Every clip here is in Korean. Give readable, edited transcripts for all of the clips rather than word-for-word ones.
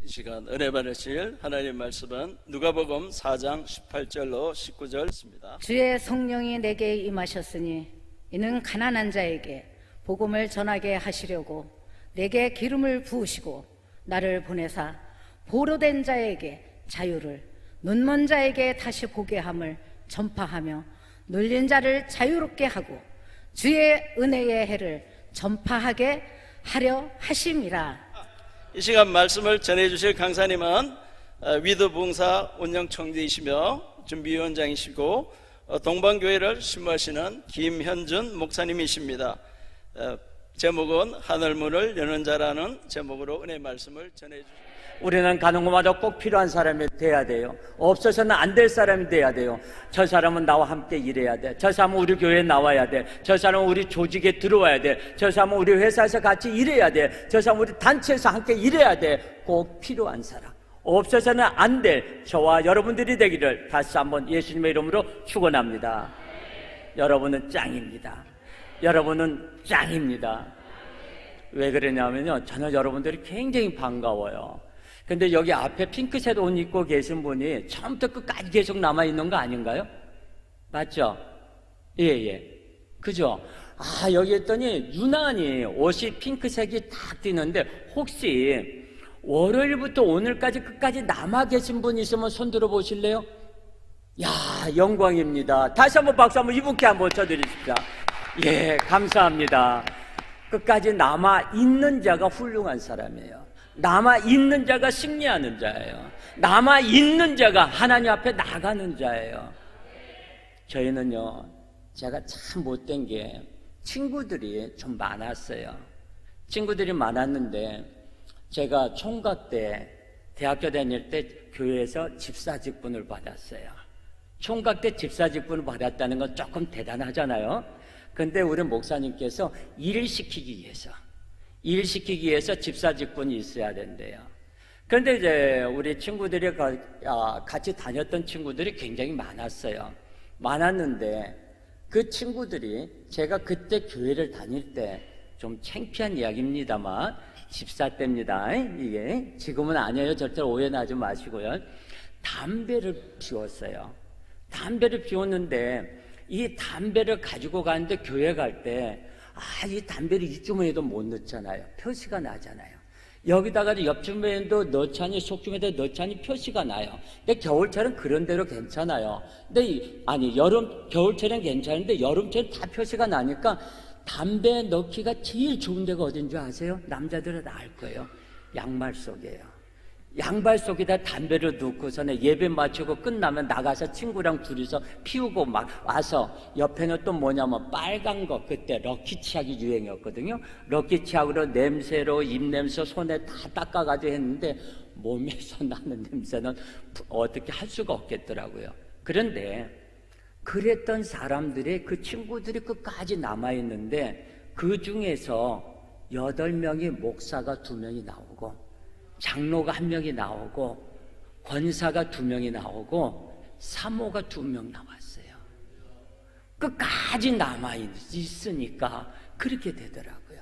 시간 은혜 받으실 하나님 말씀은 누가복음 4장 18절로 19절입니다. 주의 성령이 내게 임하셨으니 이는 가난한 자에게 복음을 전하게 하시려고 내게 기름을 부으시고 나를 보내사 보로된 자에게 자유를, 눈먼 자에게 다시 보게 함을 전파하며 눌린 자를 자유롭게 하고 주의 은혜의 해를 전파하게 하려 하심이라. 이 시간 말씀을 전해주실 강사님은 위드봉사 운영총재이시며 준비위원장이시고 동방교회를 신무하시는 김현준 목사님이십니다. 제목은 하늘문을 여는 자라는 제목으로 은혜 말씀을 전해주십니다. 우리는 가는 곳마다 꼭 필요한 사람이 돼야 돼요. 없어서는 안 될 사람이 돼야 돼요. 저 사람은 나와 함께 일해야 돼. 저 사람은 우리 교회에 나와야 돼. 저 사람은 우리 조직에 들어와야 돼. 저 사람은 우리 회사에서 같이 일해야 돼. 저 사람은 우리 단체에서 함께 일해야 돼. 꼭 필요한 사람. 없어서는 안 될 저와 여러분들이 되기를 다시 한번 예수님의 이름으로 축원합니다. 여러분은 짱입니다. 여러분은 짱입니다. 왜 그러냐면요, 저는 여러분들이 굉장히 반가워요. 근데 여기 앞에 핑크색 옷 입고 계신 분이 처음부터 끝까지 계속 남아있는 거 아닌가요? 맞죠? 예. 그죠? 여기 했더니 유난히 옷이 핑크색이 딱 띄는데 혹시 월요일부터 오늘까지 끝까지 남아 계신 분 있으면 손 들어 보실래요? 야, 영광입니다. 다시 한번 박수 한번 이분께 한번 쳐드리십시오. 예, 감사합니다. 끝까지 남아 있는 자가 훌륭한 사람이에요. 남아 있는 자가 승리하는 자예요. 남아 있는 자가 하나님 앞에 나가는 자예요. 저희는요, 제가 참 못된 게 친구들이 좀 많았어요. 친구들이 많았는데 제가 총각 때 대학교 다닐 때 교회에서 집사직분을 받았어요. 총각 때 집사직분을 받았다는 건 조금 대단하잖아요. 근데 우리 목사님께서 일을 시키기 위해서 집사직분이 있어야 된대요. 그런데 이제 우리 친구들이 같이 다녔던 친구들이 굉장히 많았는데 그 친구들이 제가 그때 교회를 다닐 때 좀 창피한 이야기입니다만 집사 때입니다. 이게 지금은 아니에요. 절대로 오해하지 마시고요. 담배를 피웠어요. 담배를 피웠는데 이 담배를 가지고 가는데 교회 갈 때 이 담배를 이쯤에도 못 넣잖아요. 표시가 나잖아요. 여기다가 옆주머니에도 넣자니 속주머니에도 넣자니 표시가 나요. 근데 겨울철은 그런 대로 괜찮아요. 근데 겨울철은 괜찮은데 여름철은 다 표시가 나니까 담배 넣기가 제일 좋은 데가 어딘 줄 아세요? 남자들은 다 알 거예요. 양말 속이에요. 양발 속에다 담배를 넣고서는 예배 마치고 끝나면 나가서 친구랑 둘이서 피우고 막 와서 옆에는 또 뭐냐면 빨간 거, 그때 럭키치약이 유행이었거든요. 럭키치약으로 냄새로 입냄새 손에 다 닦아가지고 했는데 몸에서 나는 냄새는 어떻게 할 수가 없겠더라고요. 그런데 그랬던 사람들의 그 친구들이 끝까지 남아있는데 그 중에서 8명이 목사가 2명이 나오고 장로가 1명이 나오고 권사가 2명이 나오고 사모가 2명 나왔어요. 끝까지 남아있으니까 그렇게 되더라고요.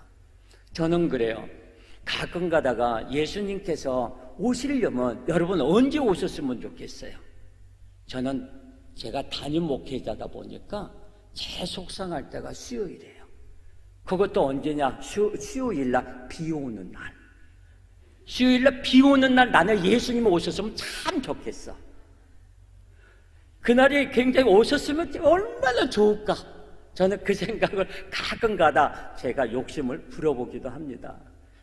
저는 그래요. 가끔 가다가 예수님께서 오시려면 여러분 언제 오셨으면 좋겠어요? 저는 제가 담임 목회자다 보니까 제 속상할 때가 수요일이에요. 그것도 언제냐? 수요일날 비 오는 날. 수요일날 비 오는 날 나는 예수님 오셨으면 참 좋겠어. 그날이 굉장히 오셨으면 얼마나 좋을까. 저는 그 생각을 가끔 가다 제가 욕심을 부려보기도 합니다.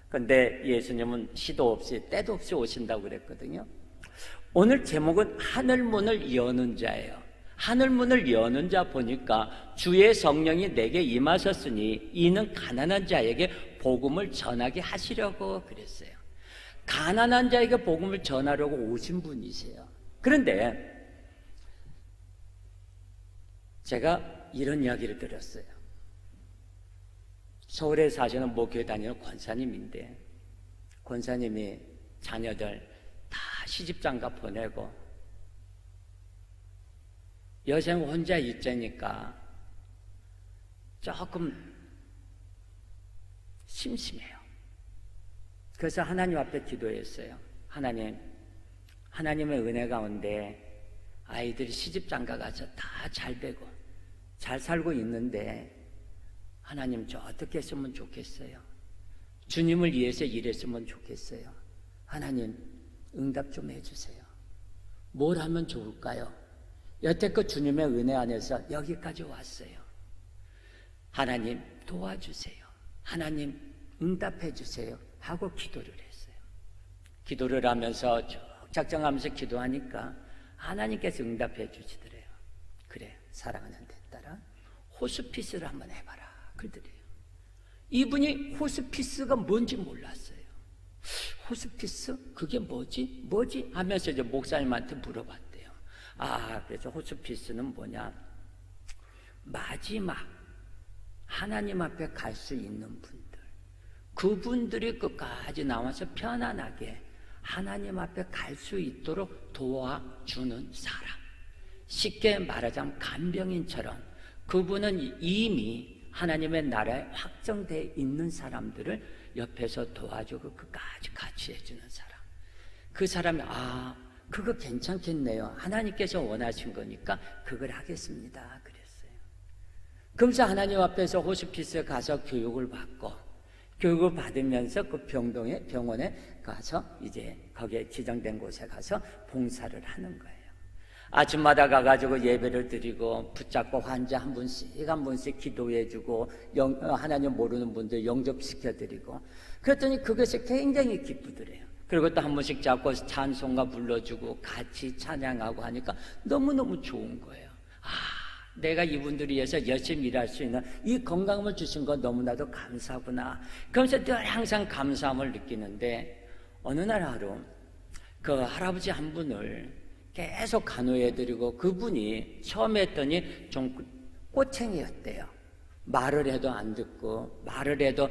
그런데 예수님은 시도 없이 때도 없이 오신다고 그랬거든요. 오늘 제목은 하늘문을 여는 자예요. 하늘문을 여는 자 보니까 주의 성령이 내게 임하셨으니 이는 가난한 자에게 복음을 전하게 하시려고 그랬어요. 가난한 자에게 복음을 전하려고 오신 분이세요. 그런데 제가 이런 이야기를 들었어요. 서울에 사시는 목교에 다니는 권사님인데 권사님이 자녀들 다 시집장가 보내고 여생 혼자 있자니까 조금 심심해요. 그래서 하나님 앞에 기도했어요. 하나님의 은혜 가운데 아이들이 시집장가 가서 다 잘 되고 잘 살고 있는데 하나님 저 어떻게 했으면 좋겠어요? 주님을 위해서 일했으면 좋겠어요. 하나님 응답 좀 해주세요. 뭘 하면 좋을까요? 여태껏 주님의 은혜 안에서 여기까지 왔어요. 하나님 도와주세요. 하나님 응답해 주세요 하고 기도를 했어요. 기도를 하면서 쭉 작정하면서 기도하니까 하나님께서 응답해 주시더래요. 그래, 사랑하는 데 따라 호스피스를 한번 해봐라 그러더래요. 이분이 호스피스가 뭔지 몰랐어요. 호스피스? 그게 뭐지 하면서 이제 목사님한테 물어봤대요. 그래서 호스피스는 뭐냐, 마지막 하나님 앞에 갈 수 있는 분들, 그분들이 끝까지 나와서 편안하게 하나님 앞에 갈 수 있도록 도와주는 사람, 쉽게 말하자면 간병인처럼 그분은 이미 하나님의 나라에 확정되어 있는 사람들을 옆에서 도와주고 끝까지 같이 해주는 사람. 그 사람이 그거 괜찮겠네요, 하나님께서 원하신 거니까 그걸 하겠습니다 그랬어요. 그러면서 하나님 앞에서 호스피스에 가서 교육을 받으면서 그 병원에 가서 이제 거기에 지정된 곳에 가서 봉사를 하는 거예요. 아침마다 가가지고 예배를 드리고 붙잡고 환자 한 분씩 기도해주고 하나님 모르는 분들 영접시켜드리고 그랬더니 그것이 굉장히 기쁘더래요. 그리고 또 한 번씩 잡고 찬송가 불러주고 같이 찬양하고 하니까 너무너무 좋은 거예요. 내가 이분들을 위해서 열심히 일할 수 있는 이 건강을 주신 건 너무나도 감사구나. 그러면서 늘 항상 감사함을 느끼는데 어느 날 하루 그 할아버지 한 분을 계속 간호해드리고 그분이 처음에 했더니 좀 꼬챙이였대요. 말을 해도 안 듣고 말을 해도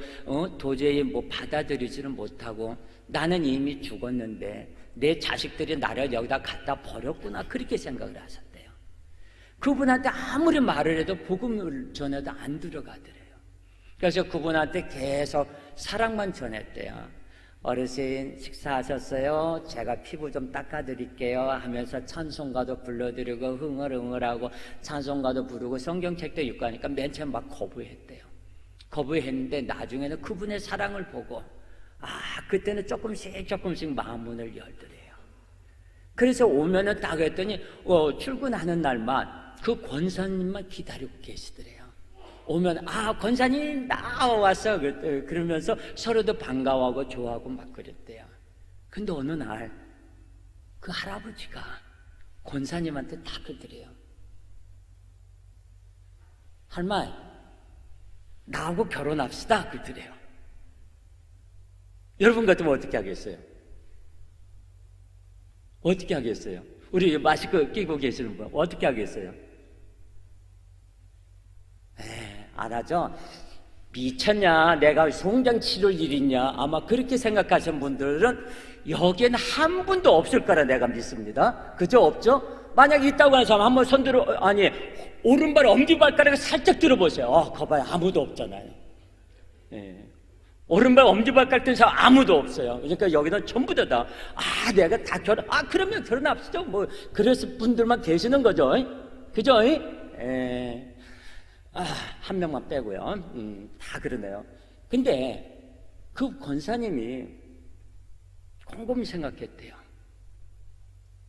도저히 뭐 받아들이지는 못하고 나는 이미 죽었는데 내 자식들이 나를 여기다 갖다 버렸구나 그렇게 생각을 하셨대요. 그분한테 아무리 말을 해도 복음을 전해도 안 들어가더래요. 그래서 그분한테 계속 사랑만 전했대요. 어르신 식사하셨어요? 제가 피부 좀 닦아드릴게요 하면서 찬송가도 불러드리고 흥얼흥얼하고 찬송가도 부르고 성경책도 읽고 하니까 맨 처음 막 거부했대요. 거부했는데 나중에는 그분의 사랑을 보고 그때는 조금씩 마음문을 열더래요. 그래서 오면은 딱 했더니 출근하는 날만 그 권사님만 기다리고 계시더래요. 오면 권사님 나왔어 그러면서 서로도 반가워하고 좋아하고 막 그랬대요. 근데 어느 날 그 할아버지가 권사님한테 딱 그러더래요. 할머니 나하고 결혼합시다 그러더래요. 여러분 같으면 어떻게 하겠어요? 어떻게 하겠어요? 우리 마스크 끼고 계시는 분 어떻게 하겠어요? 안 하죠? 미쳤냐? 내가 송장 치를 일이냐? 아마 그렇게 생각하시는 분들은 여기에는 한 분도 없을 거라 내가 믿습니다. 그죠? 없죠? 만약 있다고 하는 사람 한번 손들어, 오른발 엄지발가락을 살짝 들어보세요. 거봐요. 아무도 없잖아요. 오른발 엄지발가락 든 사람 아무도 없어요. 그러니까 여기는 전부 다 내가 다 그러면 결혼합시다. 뭐, 그래서 분들만 계시는 거죠. 그죠? 한 명만 빼고요. 다 그러네요. 근데 그 권사님이 곰곰이 생각했대요.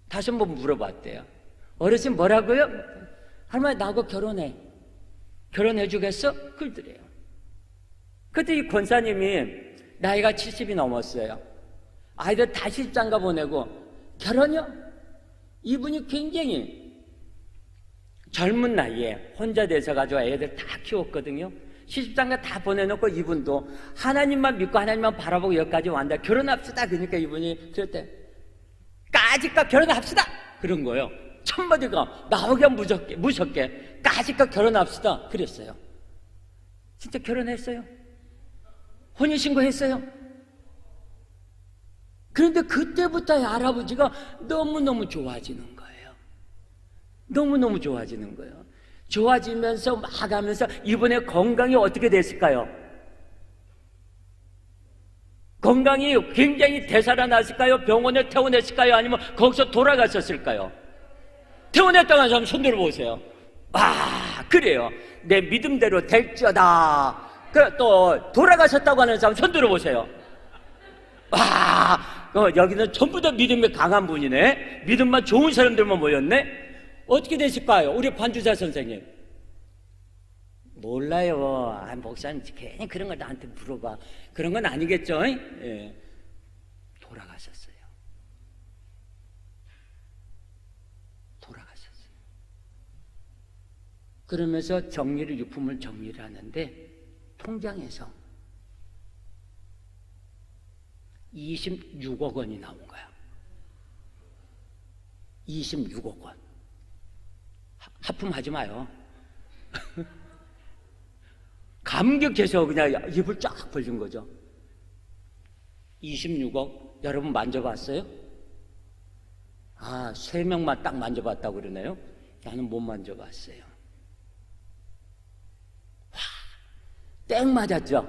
다시 한번 물어봤대요. 어르신 뭐라고요? 할머니 나하고 결혼해 주겠어? 그러더래요. 그때 이 권사님이 나이가 70이 넘었어요. 아이들 다 시집장가 보내고 결혼이요? 이분이 굉장히 젊은 나이에 혼자 되셔가지고 애들 다 키웠거든요. 시집장가 다 보내놓고 이분도 하나님만 믿고 하나님만 바라보고 여기까지 왔는데 결혼합시다. 그러니까 이분이 그랬대. 까짓과 결혼합시다. 그런 거예요. 첫마디가 나오기가 무섭게 까짓과 결혼합시다. 그랬어요. 진짜 결혼했어요. 혼인신고 했어요. 그런데 그때부터 할아버지가 너무너무 좋아지는 거예요. 너무너무 좋아지는 거예요. 좋아지면서 막 하면서 이번에 건강이 어떻게 됐을까요? 건강이 굉장히 되살아났을까요? 병원에 퇴원했을까요? 아니면 거기서 돌아갔었을까요? 퇴원했다고 하는 사람 손 들어보세요. 아, 그래요. 내 믿음대로 될지어다. 또 돌아가셨다고 하는 사람 손 들어보세요. 와, 여기는 전부 다 믿음이 강한 분이네. 믿음만 좋은 사람들만 모였네. 어떻게 되실까요? 우리 반주자 선생님. 몰라요. 아, 목사님 괜히 그런 걸 나한테 물어봐. 그런 건 아니겠죠? 예. 돌아가셨어요. 돌아가셨어요. 그러면서 유품을 정리를 하는데 통장에서 26억 원이 나온 거야. 26억 원. 하품하지 마요. 감격해서 그냥 입을 쫙 벌린 거죠. 26억 여러분 만져봤어요? 아, 3명만 딱 만져봤다고 그러네요. 나는 못 만져봤어요. 와, 땡 맞았죠?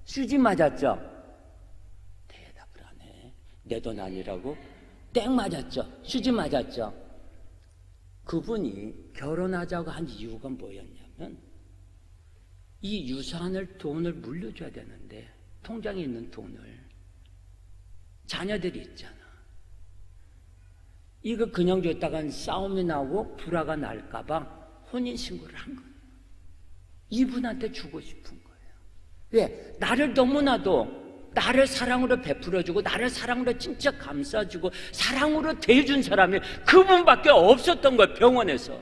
수지 맞았죠? 대답을 안 해. 내 돈 아니라고? 땡 맞았죠? 수지 맞았죠? 그분이 결혼하자고 한 이유가 뭐였냐면 이 유산을 돈을 물려줘야 되는데 통장에 있는 돈을 자녀들이 있잖아. 이거 그냥 줬다간 싸움이 나고 불화가 날까봐 혼인신고를 한 거예요. 이분한테 주고 싶은 거예요. 왜? 나를 너무나도 나를 사랑으로 베풀어주고 나를 사랑으로 진짜 감싸주고 사랑으로 대해준 사람이 그분밖에 없었던 거예요. 병원에서.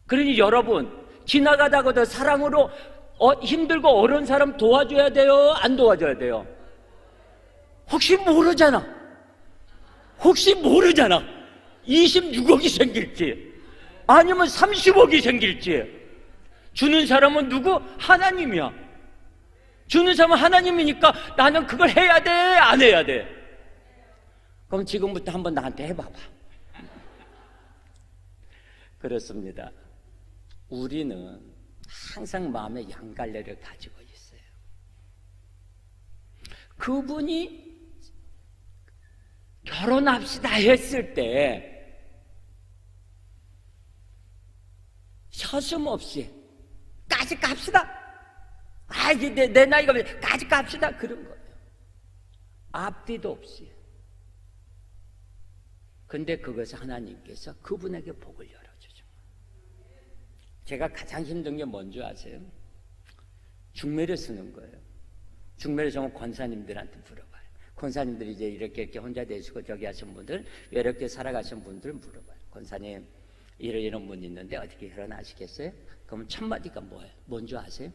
그러니 여러분 지나가다가도 사랑으로 힘들고 어려운 사람 도와줘야 돼요? 안 도와줘야 돼요? 혹시 모르잖아. 26억이 생길지 아니면 30억이 생길지. 주는 사람은 누구? 하나님이야. 주는 사람은 하나님이니까 나는 그걸 해야 돼? 안 해야 돼? 그럼 지금부터 한번 나한테 해봐봐. 그렇습니다. 우리는 항상 마음에 양갈래를 가지고 있어요. 그분이 결혼합시다 했을 때 서슴없이 까짓 갑시다. 아, 이제 내 나이가 까짓 갑시다. 그런 거예요. 앞뒤도 없이. 근데 그것을 하나님께서 그분에게 복을 열어주죠. 제가 가장 힘든 게 뭔지 아세요? 중매를 쓰는 거예요. 중매를 정말 권사님들한테 물어봐요. 권사님들이 이제 이렇게 혼자 되시고 저기 하신 분들, 외롭게 살아가신 분들 물어봐요. 권사님, 이런 분 있는데 어떻게 결혼하시겠어요? 그러면 첫 마디가 뭐예요? 뭔지 아세요?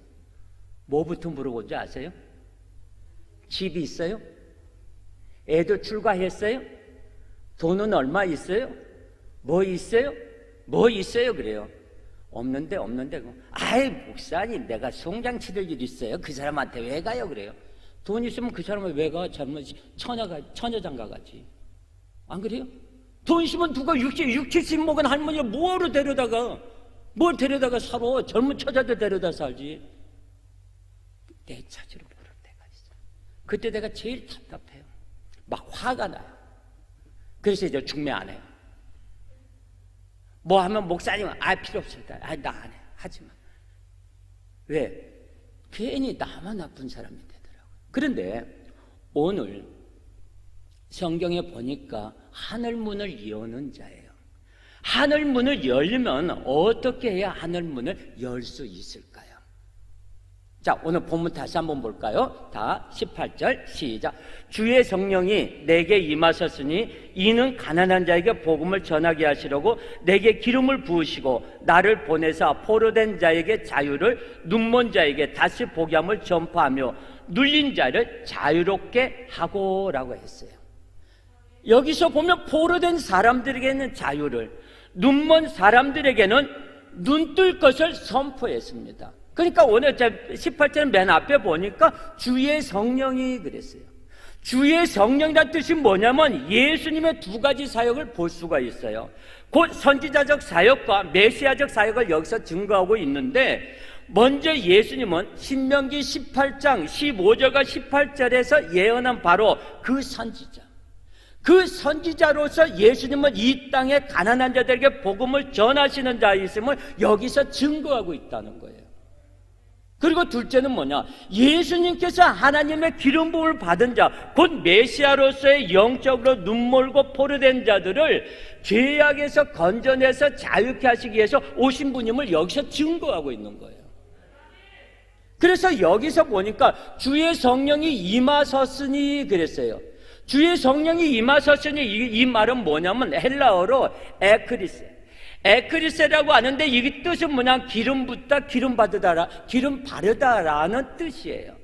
뭐부터 물어본 줄 아세요? 집이 있어요? 애들 출가했어요? 돈은 얼마 있어요? 뭐 있어요? 뭐 있어요? 그래요. 없는데 아이 목사님 내가 송장 치를 일 있어요? 그 사람한테 왜 가요? 그래요. 돈 있으면 그 사람을 왜 가? 젊은 처녀장가 가지. 안 그래요? 돈 있으면 누가 60, 70 먹은 할머니를 뭐하러 데려다가 뭘 데려다가 살아? 젊은 처자들 데려다 살지. 내 차지로 모를 때가 있어. 그때 내가 제일 답답해요. 막 화가 나요. 그래서 이제 중매 안 해요. 뭐 하면 목사님은 필요 없습니다. 나 안 해. 하지 마. 왜? 괜히 나만 나쁜 사람이 되더라고요. 그런데 오늘 성경에 보니까 하늘문을 여는 자예요. 하늘문을 열면 어떻게 해야 하늘문을 열 수 있을까요? 자, 오늘 본문 다시 한번 볼까요? 다 18절 시작. 주의 성령이 내게 임하셨으니 이는 가난한 자에게 복음을 전하게 하시려고 내게 기름을 부으시고 나를 보내사 포로된 자에게 자유를, 눈먼 자에게 다시 보게 함을 전파하며 눌린 자를 자유롭게 하고라고 했어요. 여기서 보면 포로된 사람들에게는 자유를, 눈먼 사람들에게는 눈뜰 것을 선포했습니다. 그러니까 오늘 18절 맨 앞에 보니까 주의 성령이 그랬어요. 주의 성령이라는 뜻이 뭐냐면 예수님의 두 가지 사역을 볼 수가 있어요. 곧 선지자적 사역과 메시아적 사역을 여기서 증거하고 있는데 먼저 예수님은 신명기 18장 15절과 18절에서 예언한 바로 그 선지자, 그 선지자로서 예수님은 이 땅의 가난한 자들에게 복음을 전하시는 자이심을 여기서 증거하고 있다는 거예요. 그리고 둘째는 뭐냐? 예수님께서 하나님의 기름 부음을 받은 자, 곧 메시아로서의 영적으로 눈멀고 포로된 자들을 죄악에서 건져내서 자유케 하시기 위해서 오신 분임을 여기서 증거하고 있는 거예요. 그래서 여기서 보니까 주의 성령이 임하셨으니 그랬어요. 주의 성령이 임하셨으니 이 말은 뭐냐면 헬라어로 에크리세라고 하는데 이 뜻은 뭐냐? 기름 붓다, 기름 받으다라, 기름 바르다라는 뜻이에요.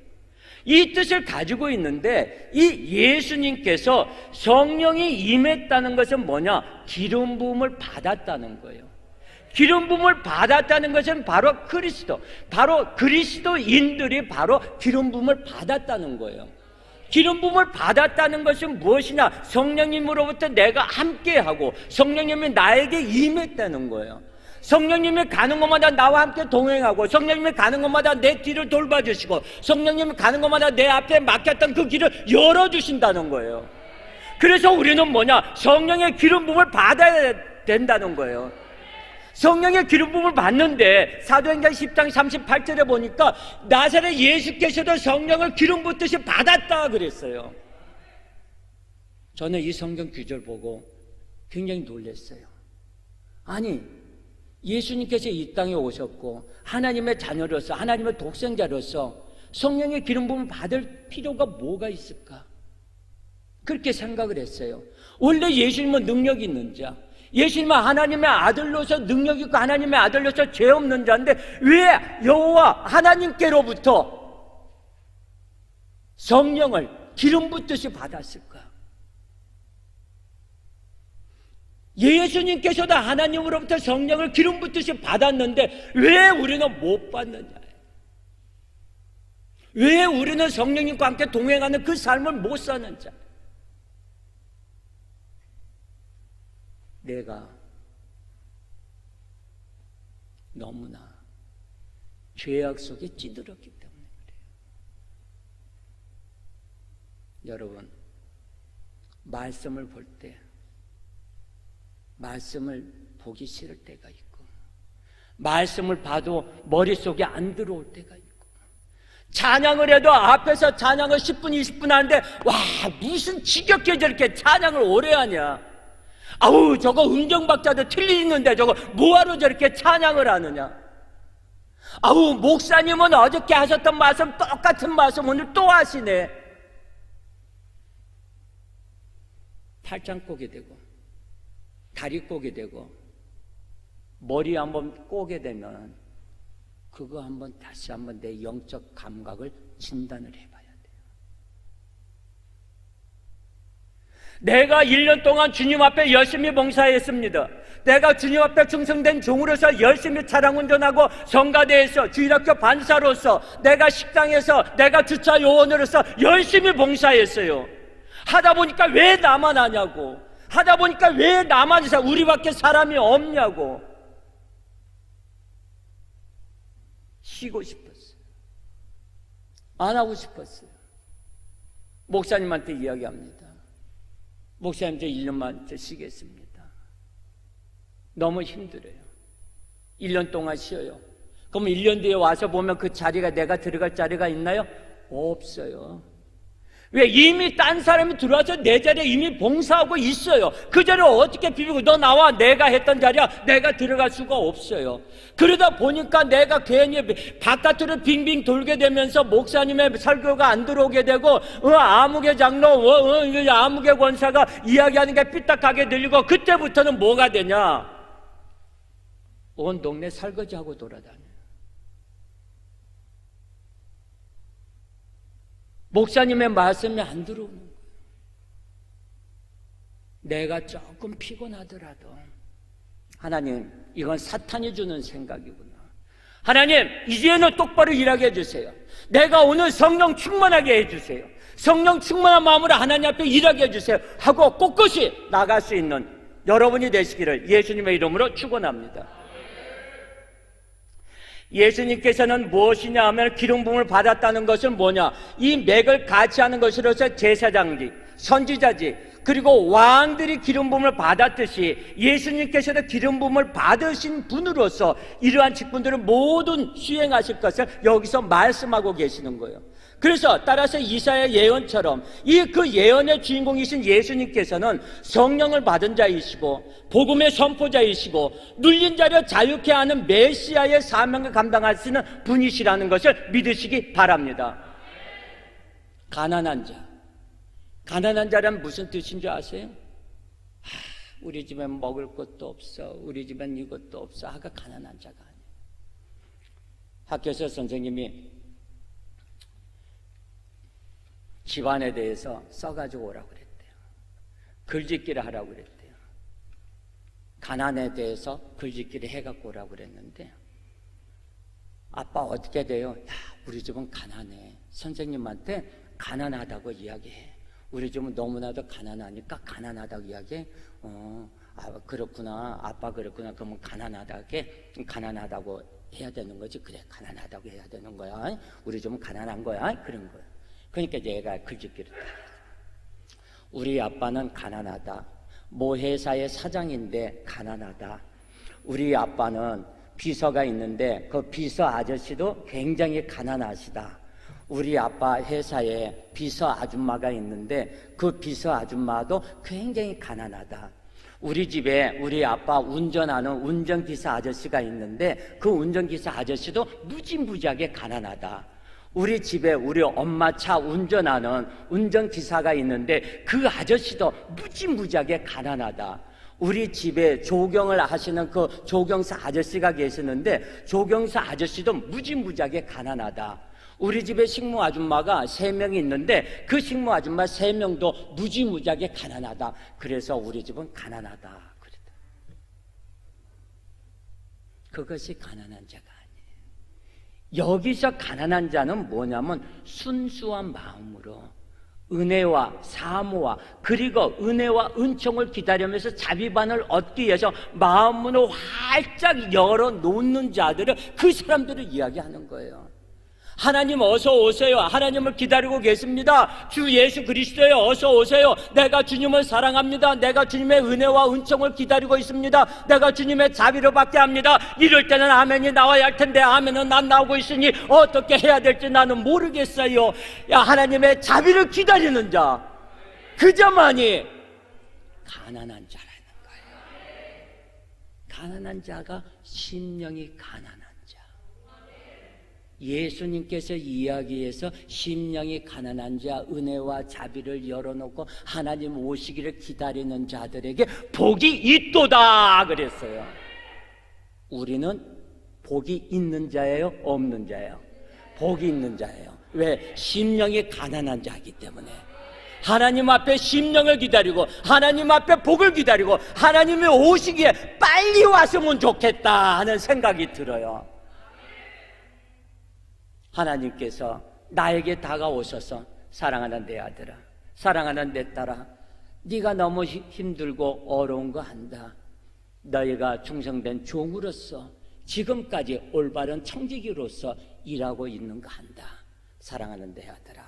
이 뜻을 가지고 있는데 이 예수님께서 성령이 임했다는 것은 뭐냐? 기름 부음을 받았다는 거예요. 기름 부음을 받았다는 것은 바로 바로 그리스도인들이 바로 기름 부음을 받았다는 거예요. 기름 부음을 받았다는 것은 무엇이냐? 성령님으로부터 내가 함께하고 성령님이 나에게 임했다는 거예요. 성령님이 가는 곳마다 나와 함께 동행하고 성령님이 가는 곳마다 내 뒤를 돌봐주시고 성령님이 가는 곳마다 내 앞에 막혔던 그 길을 열어주신다는 거예요. 그래서 우리는 뭐냐? 성령의 기름 부음을 받아야 된다는 거예요. 성령의 기름 부음을 받는데 사도행전 10장 38절에 보니까 나사렛 예수께서도 성령을 기름 붓듯이 받았다 그랬어요. 저는 이 성경 구절 보고 굉장히 놀랐어요. 아니, 예수님께서 이 땅에 오셨고 하나님의 자녀로서, 하나님의 독생자로서 성령의 기름 부음을 받을 필요가 뭐가 있을까? 그렇게 생각을 했어요. 원래 예수님은 능력 있는 자, 예수님은 하나님의 아들로서 능력 있고 하나님의 아들로서 죄 없는 자인데 왜 여호와 하나님께로부터 성령을 기름 붓듯이 받았을까? 예수님께서도 하나님으로부터 성령을 기름 붓듯이 받았는데 왜 우리는 못 받느냐? 왜 우리는 성령님과 함께 동행하는 그 삶을 못 사는지? 내가 너무나 죄악 속에 찌들었기 때문에 그래요. 여러분, 말씀을 볼 때 말씀을 보기 싫을 때가 있고 말씀을 봐도 머릿속에 안 들어올 때가 있고 찬양을 해도 앞에서 찬양을 10분 20분 하는데 와, 무슨 지겹게 저렇게 찬양을 오래 하냐? 아우, 저거 음정박자도 틀리는데 저거 뭐하러 저렇게 찬양을 하느냐? 아우, 목사님은 어저께 하셨던 말씀 똑같은 말씀 오늘 또 하시네. 팔짱 꼬게 되고 다리 꼬게 되고 머리 한번 꼬게 되면 그거 한번 다시 한번 내 영적 감각을 진단을 해봐야 돼요. 내가 1년 동안 주님 앞에 열심히 봉사했습니다. 내가 주님 앞에 충성된 종으로서 열심히 차량 운전하고 성가대에서 주일학교 반사로서 내가 식당에서 내가 주차 요원으로서 열심히 봉사했어요. 하다 보니까 왜 나만 하냐고, 하다 보니까 왜 나만 해서 우리밖에 사람이 없냐고 쉬고 싶었어요. 안 하고 싶었어요. 목사님한테 이야기합니다. 목사님, 저 1년만 쉬겠습니다. 너무 힘들어요. 1년 동안 쉬어요. 그럼 1년 뒤에 와서 보면 그 자리가 내가 들어갈 자리가 있나요? 없어요. 왜? 이미 딴 사람이 들어와서 내 자리에 이미 봉사하고 있어요. 그 자리를 어떻게 비비고 너 나와, 내가 했던 자리야, 내가 들어갈 수가 없어요. 그러다 보니까 내가 괜히 바깥으로 빙빙 돌게 되면서 목사님의 설교가 안 들어오게 되고 아무개 장로, 아무개 권사가 이야기하는 게 삐딱하게 들리고 그때부터는 뭐가 되냐? 온 동네 설거지하고 돌아다녀요. 목사님의 말씀이 안 들어오는 거예요. 내가 조금 피곤하더라도 하나님, 이건 사탄이 주는 생각이구나. 하나님, 이제는 똑바로 일하게 해주세요. 내가 오늘 성령 충만하게 해주세요. 성령 충만한 마음으로 하나님 앞에 일하게 해주세요 하고 꼿꼿이 나갈 수 있는 여러분이 되시기를 예수님의 이름으로 축원합니다. 예수님께서는 무엇이냐 하면 기름 부음을 받았다는 것은 뭐냐? 이 맥을 같이 하는 것으로서 제사장직, 선지자직, 그리고 왕들이 기름 부음을 받았듯이 예수님께서도 기름 부음을 받으신 분으로서 이러한 직분들을 모두 수행하실 것을 여기서 말씀하고 계시는 거예요. 그래서 따라서 이사야 예언처럼 그 예언의 주인공이신 예수님께서는 성령을 받은 자이시고 복음의 선포자이시고 눌린 자를 자유케 하는 메시아의 사명을 감당하시는 분이시라는 것을 믿으시기 바랍니다. 가난한 자, 가난한 자란 무슨 뜻인 줄 아세요? 우리 집엔 먹을 것도 없어, 우리 집엔 이것도 없어 하가 가난한 자가 아니에요. 학교에서 선생님이 집안에 대해서 써가지고 오라고 그랬대요. 글짓기를 하라고 그랬대요. 가난에 대해서 글짓기를 해갖고 오라고 그랬는데, 아빠 어떻게 돼요? 야, 우리 집은 가난해. 선생님한테 가난하다고 이야기해. 우리 집은 너무나도 가난하니까 가난하다고 이야기해. 그렇구나. 아빠 그렇구나. 그러면 가난하다고 해야 되는 거지. 그래, 가난하다고 해야 되는 거야. 우리 집은 가난한 거야. 그런 거야. 그러니까 얘가 글짓기를 다. 우리 아빠는 가난하다. 모 회사의 사장인데 가난하다. 우리 아빠는 비서가 있는데 그 비서 아저씨도 굉장히 가난하시다. 우리 아빠 회사에 비서 아줌마가 있는데 그 비서 아줌마도 굉장히 가난하다. 우리 집에 우리 아빠 운전하는 운전기사 아저씨가 있는데 그 운전기사 아저씨도 무지무지하게 가난하다. 우리 집에 우리 엄마 차 운전하는 운전기사가 있는데 그 아저씨도 무지무지하게 가난하다. 우리 집에 조경을 하시는 그 조경사 아저씨가 계시는데 조경사 아저씨도 무지무지하게 가난하다. 우리 집에 식모 아줌마가 3명이 있는데 그 식모 아줌마 3명도 무지무지하게 가난하다. 그래서 우리 집은 가난하다. 그랬다. 그것이 가난한 자가 아니에요. 여기서 가난한 자는 뭐냐면 순수한 마음으로 은혜와 사모와 그리고 은혜와 은총을 기다리면서 자비반을 얻기 위해서 마음문을 활짝 열어놓는 자들을, 그 사람들을 이야기하는 거예요. 하나님 어서 오세요. 하나님을 기다리고 계십니다. 주 예수 그리스도여 어서 오세요. 내가 주님을 사랑합니다. 내가 주님의 은혜와 은총을 기다리고 있습니다. 내가 주님의 자비를 받게 합니다. 이럴 때는 아멘이 나와야 할 텐데 아멘은 안 나오고 있으니 어떻게 해야 될지 나는 모르겠어요. 야, 하나님의 자비를 기다리는 자, 그 자만이 가난한 자라는 거예요. 가난한 자가 심령이 가난한 자. 예수님께서 이야기해서 심령이 가난한 자, 은혜와 자비를 열어놓고 하나님 오시기를 기다리는 자들에게 복이 있도다 그랬어요. 우리는 복이 있는 자예요, 없는 자예요? 복이 있는 자예요. 왜? 심령이 가난한 자이기 때문에. 하나님 앞에 심령을 기다리고 하나님 앞에 복을 기다리고 하나님이 오시기에 빨리 왔으면 좋겠다 하는 생각이 들어요. 하나님께서 나에게 다가오셔서 사랑하는 내 아들아, 사랑하는 내 딸아, 네가 너무 힘들고 어려운 거 한다. 너희가 충성된 종으로서 지금까지 올바른 청지기로서 일하고 있는 거 한다. 사랑하는 내 아들아,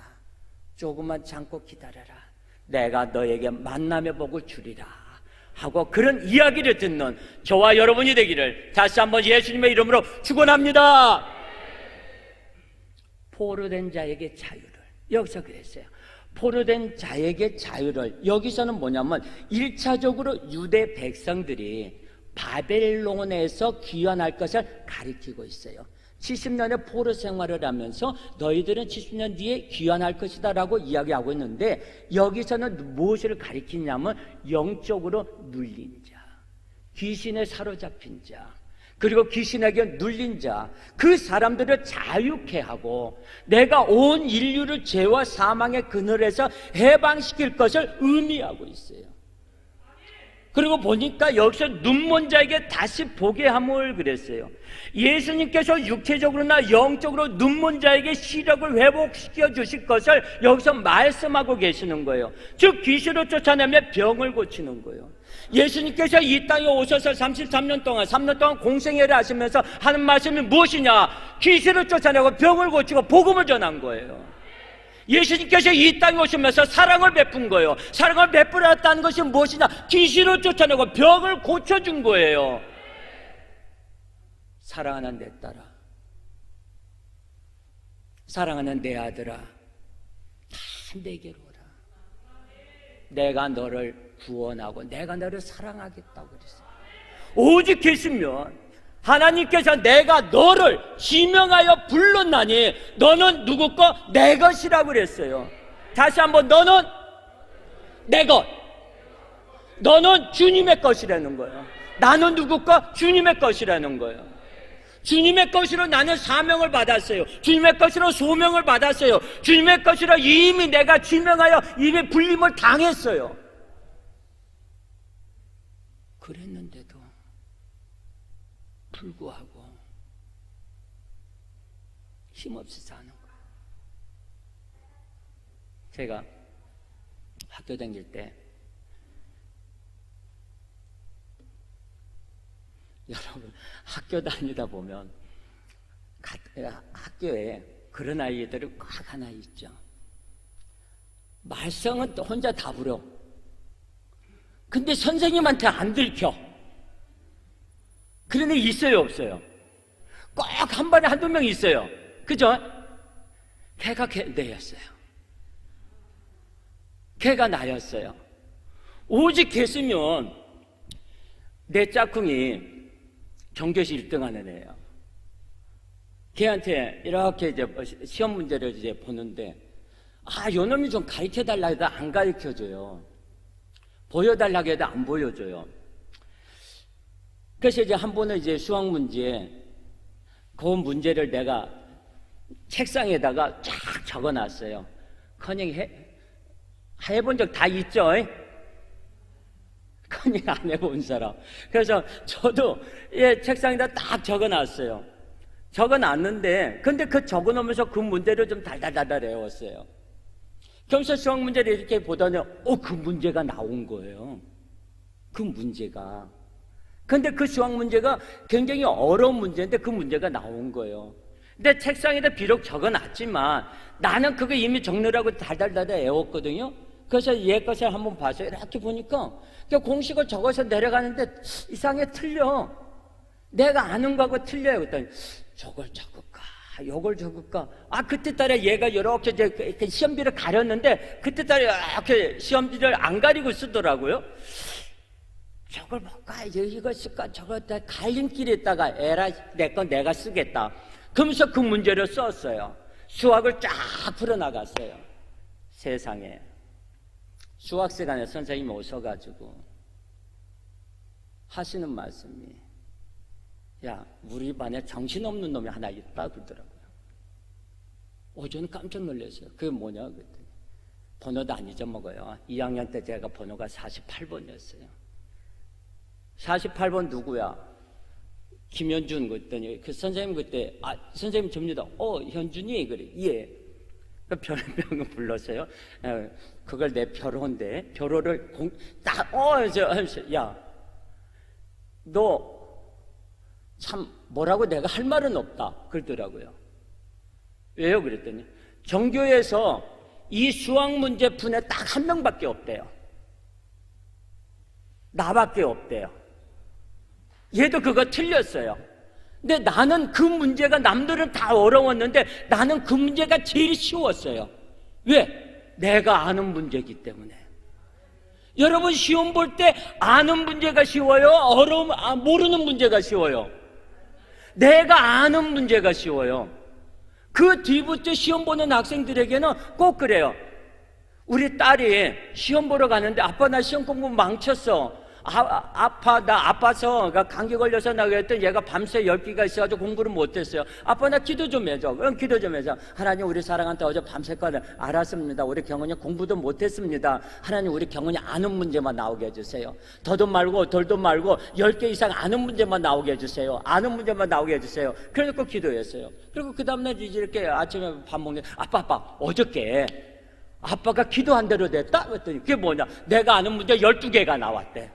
조금만 참고 기다려라. 내가 너에게 만남의 복을 주리라 하고 그런 이야기를 듣는 저와 여러분이 되기를 다시 한번 예수님의 이름으로 축원합니다. 포로된 자에게 자유를, 여기서 그랬어요. 포로된 자에게 자유를. 여기서는 뭐냐면 1차적으로 유대 백성들이 바벨론에서 귀환할 것을 가리키고 있어요. 70년의 포로 생활을 하면서 너희들은 70년 뒤에 귀환할 것이다 라고 이야기하고 있는데, 여기서는 무엇을 가리키냐면 영적으로 눌린 자, 귀신에 사로잡힌 자, 그리고 귀신에게 눌린 자, 그 사람들을 자유케 하고 내가 온 인류를 죄와 사망의 그늘에서 해방시킬 것을 의미하고 있어요. 그리고 보니까 여기서 눈먼 자에게 다시 보게 함을 그랬어요. 예수님께서 육체적으로나 영적으로 눈먼 자에게 시력을 회복시켜 주실 것을 여기서 말씀하고 계시는 거예요. 즉 귀신을 쫓아내며 병을 고치는 거예요. 예수님께서 이 땅에 오셔서 33년 동안 3년 동안 공생애를 하시면서 하는 말씀이 무엇이냐? 귀신을 쫓아내고 병을 고치고 복음을 전한 거예요. 예수님께서 이 땅에 오시면서 사랑을 베푼 거예요. 사랑을 베풀었다는 것이 무엇이냐? 귀신을 쫓아내고 병을 고쳐준 거예요. 사랑하는 내 딸아, 사랑하는 내 아들아, 다 내게로 오라. 내가 너를 구원하고 내가 너를 사랑하겠다고 그랬어요. 오직 계시면 하나님께서 내가 너를 지명하여 불렀나니 너는 누구 거? 내 것이라고 그랬어요. 다시 한번, 너는 내 것. 너는 주님의 것이라는 거예요. 나는 누구 거? 주님의 것이라는 거예요. 주님의 것으로 나는 사명을 받았어요. 주님의 것으로 소명을 받았어요. 주님의 것으로 이미 내가 지명하여 이미 불림을 당했어요. 그랬는데도 불구하고 힘없이 사는 거예요. 제가 학교 다닐 때 여러분 학교 다니다 보면 학교에 그런 아이들이 꼭 하나 있죠. 말썽은 또 혼자 다 부려. 근데 선생님한테 안 들켜. 그런 애 있어요, 없어요? 꼭 한 반에 한두 명 있어요. 그죠? 걔가 내였어요. 걔가 나였어요. 오직 걔으면 내 짝꿍이 전교시 1등 하는 애예요. 걔한테 이렇게 이제 시험 문제를 이제 보는데, 요 놈이 좀 가르쳐 달라 해도 안 가르쳐 줘요. 보여달라고 해도 안 보여줘요. 그래서 이제 한 번은 이제 수학 문제, 그 문제를 내가 책상에다가 쫙 적어 놨어요. 커녕 해본 적 다 있죠? 커녕 안 해본 사람. 그래서 저도 책상에다 딱 적어 놨어요. 적어 놨는데, 근데 그 적어 놓으면서 그 문제를 좀 달달달달 외웠어요. 그러면서 수학 문제를 이렇게 보더니, 그 문제가 나온 거예요. 그 문제가. 근데 그 수학 문제가 굉장히 어려운 문제인데 그 문제가 나온 거예요. 근데 책상에다 비록 적어놨지만 나는 그거 이미 적느라고 달달달달 외웠거든요. 그래서 얘 것을 한번 봐서 이렇게 보니까 공식을 적어서 내려가는데 이상하게 틀려. 내가 아는 거하고 틀려요. 그랬더니 저걸 적을까? 요걸 적을까? 그때 따라 얘가 이렇게 이제 시험지를 가렸는데 그때 따라 이렇게 시험지를 안 가리고 쓰더라고요. 저걸 볼까? 이거 쓸까? 저걸 갈림길에 있다가 에라 내 건 내가 쓰겠다. 그러면서 그 문제를 썼어요. 수학을 쫙 풀어나갔어요. 세상에. 수학 시간에 선생님이 오셔가지고 하시는 말씀이, 야, 우리 반에 정신없는 놈이 하나 있다 그러더라고요. 저는 깜짝 놀랐어요. 그게 뭐냐 그랬더니 번호도 안 잊어먹어요. 2학년 때 제가 번호가 48번이었어요. 48번 누구야? 김현준 그랬더니 그 선생님 그때 선생님 접니다. 현준이 그래. 예. 그 별명을 불렀어요. 그걸 내 별호인데 별호를 야, 너 참 뭐라고 내가 할 말은 없다 그러더라고요. 왜요? 그랬더니 전교에서 이 수학 문제 푼 애 딱 한 명밖에 없대요. 나밖에 없대요. 얘도 그거 틀렸어요. 근데 나는 그 문제가 남들은 다 어려웠는데 나는 그 문제가 제일 쉬웠어요. 왜? 내가 아는 문제이기 때문에. 여러분 시험 볼 때 아는 문제가 쉬워요? 모르는 문제가 쉬워요? 내가 아는 문제가 쉬워요. 그 뒤부터 시험 보는 학생들에게는 꼭 그래요. 우리 딸이 시험 보러 가는데 아빠 나 시험 공부 망쳤어. 아파, 나 아파서, 감기 걸려서 나 그랬더니 얘가 밤새 열기가 있어가지고 공부를 못했어요. 아빠, 나 기도 좀 해줘. 그럼 기도 좀 해줘. 하나님, 우리 사랑한테 어제 밤새까지 알았습니다. 우리 경은이 공부도 못했습니다. 하나님, 우리 경은이 아는 문제만 나오게 해주세요. 더도 말고 덜도 말고 10개 이상 아는 문제만 나오게 해주세요. 아는 문제만 나오게 해주세요. 그래놓고 기도했어요. 그리고 그 다음날 이렇게 아침에 밥 먹는, 아빠, 어저께 아빠가 기도한 대로 됐다? 그랬더니 그게 뭐냐? 내가 아는 문제 12개가 나왔대.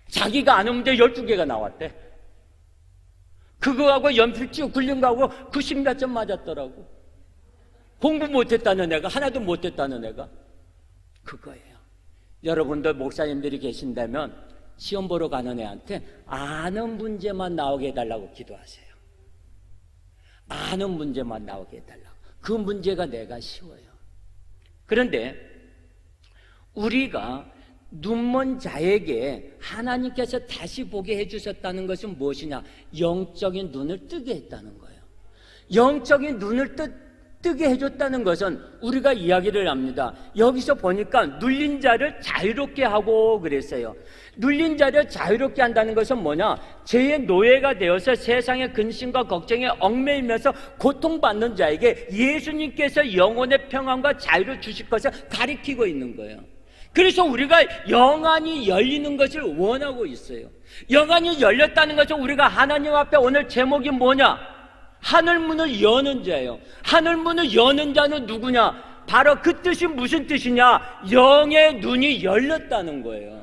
자기가 아는 문제 12개가 나왔대. 그거하고 연필 굴린 거하고 90몇 점 맞았더라고. 공부 못했다는 애가, 하나도 못했다는 애가. 그거예요. 여러분들 목사님들이 계신다면 시험 보러 가는 애한테 아는 문제만 나오게 해달라고 기도하세요. 아는 문제만 나오게 해달라고. 그 문제가 내가 쉬워요. 그런데 우리가 눈먼 자에게 하나님께서 다시 보게 해주셨다는 것은 무엇이냐? 영적인 눈을 뜨게 했다는 거예요. 영적인 눈을 뜨게 해줬다는 것은 우리가 이야기를 합니다. 여기서 보니까 눌린 자를 자유롭게 하고 그랬어요. 눌린 자를 자유롭게 한다는 것은 뭐냐? 죄의 노예가 되어서 세상의 근심과 걱정에 얽매이면서 고통받는 자에게 예수님께서 영혼의 평안과 자유를 주실 것을 가리키고 있는 거예요. 그래서 우리가 영안이 열리는 것을 원하고 있어요. 영안이 열렸다는 것은 우리가 하나님 앞에 오늘 제목이 뭐냐? 하늘문을 여는 자예요. 하늘문을 여는 자는 누구냐? 바로 그 뜻이 무슨 뜻이냐? 영의 눈이 열렸다는 거예요.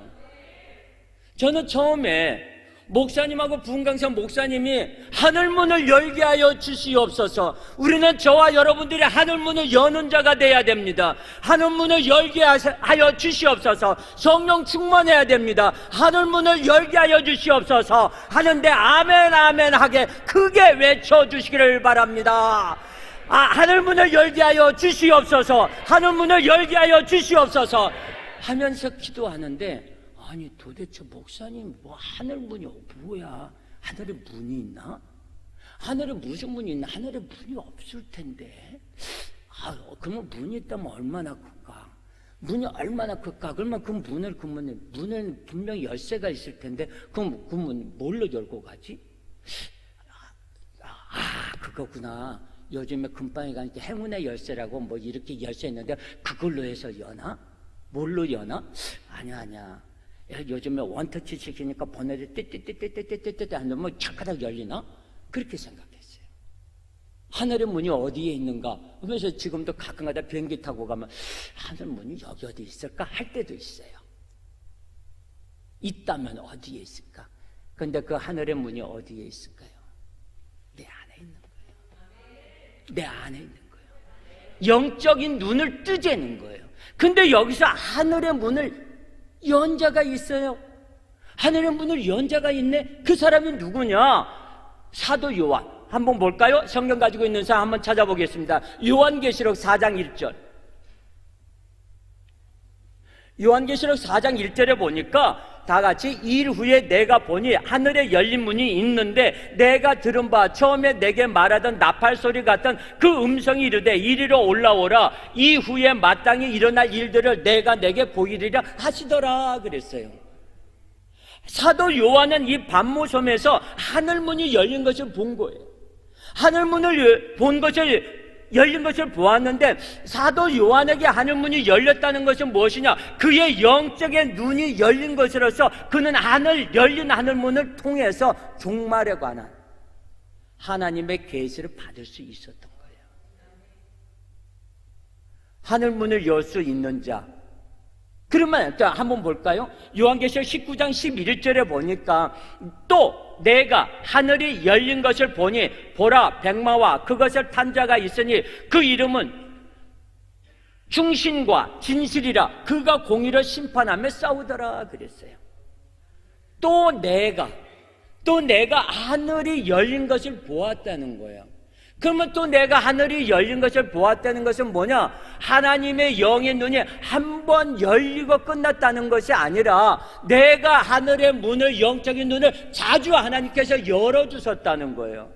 저는 처음에 목사님하고 부흥강사 목사님이 하늘문을 열게 하여 주시옵소서. 우리는 저와 여러분들이 하늘문을 여는 자가 돼야 됩니다. 하늘문을 열게 하여 주시옵소서. 성령 충만해야 됩니다. 하늘문을 열게 하여 주시옵소서 하는데 아멘 아멘 하게 크게 외쳐주시기를 바랍니다. 하늘문을 열게 하여 주시옵소서. 하늘문을 열게 하여 주시옵소서 하면서 기도하는데, 아니 도대체 목사님 뭐 하늘문이 뭐야? 하늘에 문이 있나? 하늘에 무슨 문이 있나? 하늘에 문이 없을 텐데. 그러면 문이 있다면 얼마나 클까? 문이 얼마나 클까? 그러면 그 문은 분명히 열쇠가 있을 텐데 그럼 그 문 뭘로 열고 가지? 그거구나. 요즘에 금방에 가니까 행운의 열쇠라고 뭐 이렇게 열쇠 있는데 그걸로 해서 여나? 뭘로 여나? 아니야. 요즘에 원터치 시키니까 번호를 띠띠띠띠띠띠띠 안 누르면 착하닥 열리나? 그렇게 생각했어요. 하늘의 문이 어디에 있는가? 그러면서 지금도 가끔가다 비행기 타고 가면 하늘 문이 여기 어디 있을까? 할 때도 있어요. 있다면 어디에 있을까? 그런데 그 하늘의 문이 어디에 있을까요? 내 안에 있는 거예요. 내 안에 있는 거예요. 영적인 눈을 뜨재는 거예요. 근데 여기서 하늘의 문을 연 자가 있어요. 하늘의 문을 연 자가 있네. 그 사람이 누구냐? 사도 요한. 한번 볼까요? 성경 가지고 있는 사람 한번 찾아보겠습니다. 요한계시록 4장 1절. 요한계시록 4장 1절에 보니까 다 같이 일 후에 내가 보니 하늘에 열린 문이 있는데 내가 들은 바 처음에 내게 말하던 나팔 소리 같던 그 음성이 이르되 이리로 올라오라. 이후에 마땅히 일어날 일들을 내가 내게 보이리라 하시더라 그랬어요. 사도 요한은 이 반모섬에서 하늘문이 열린 것을 본 거예요. 하늘문을 본 것을 열린 것을 보았는데 사도 요한에게 하늘문이 열렸다는 것은 무엇이냐? 그의 영적인 눈이 열린 것으로서 그는 열린 하늘문을 통해서 종말에 관한 하나님의 계시를 받을 수 있었던 거예요. 하늘문을 열 수 있는 자. 그러면 한번 볼까요? 요한계시록 19장 11절에 보니까 또 내가 하늘이 열린 것을 보니 보라 백마와 그것을 탄 자가 있으니 그 이름은 중신과 진실이라. 그가 공의를 심판하며 싸우더라 그랬어요. 또 내가 하늘이 열린 것을 보았다는 거예요. 그러면 또 내가 하늘이 열린 것을 보았다는 것은 뭐냐? 하나님의 영의 눈이 한 번 열리고 끝났다는 것이 아니라 내가 하늘의 문을, 영적인 눈을 자주 하나님께서 열어주셨다는 거예요.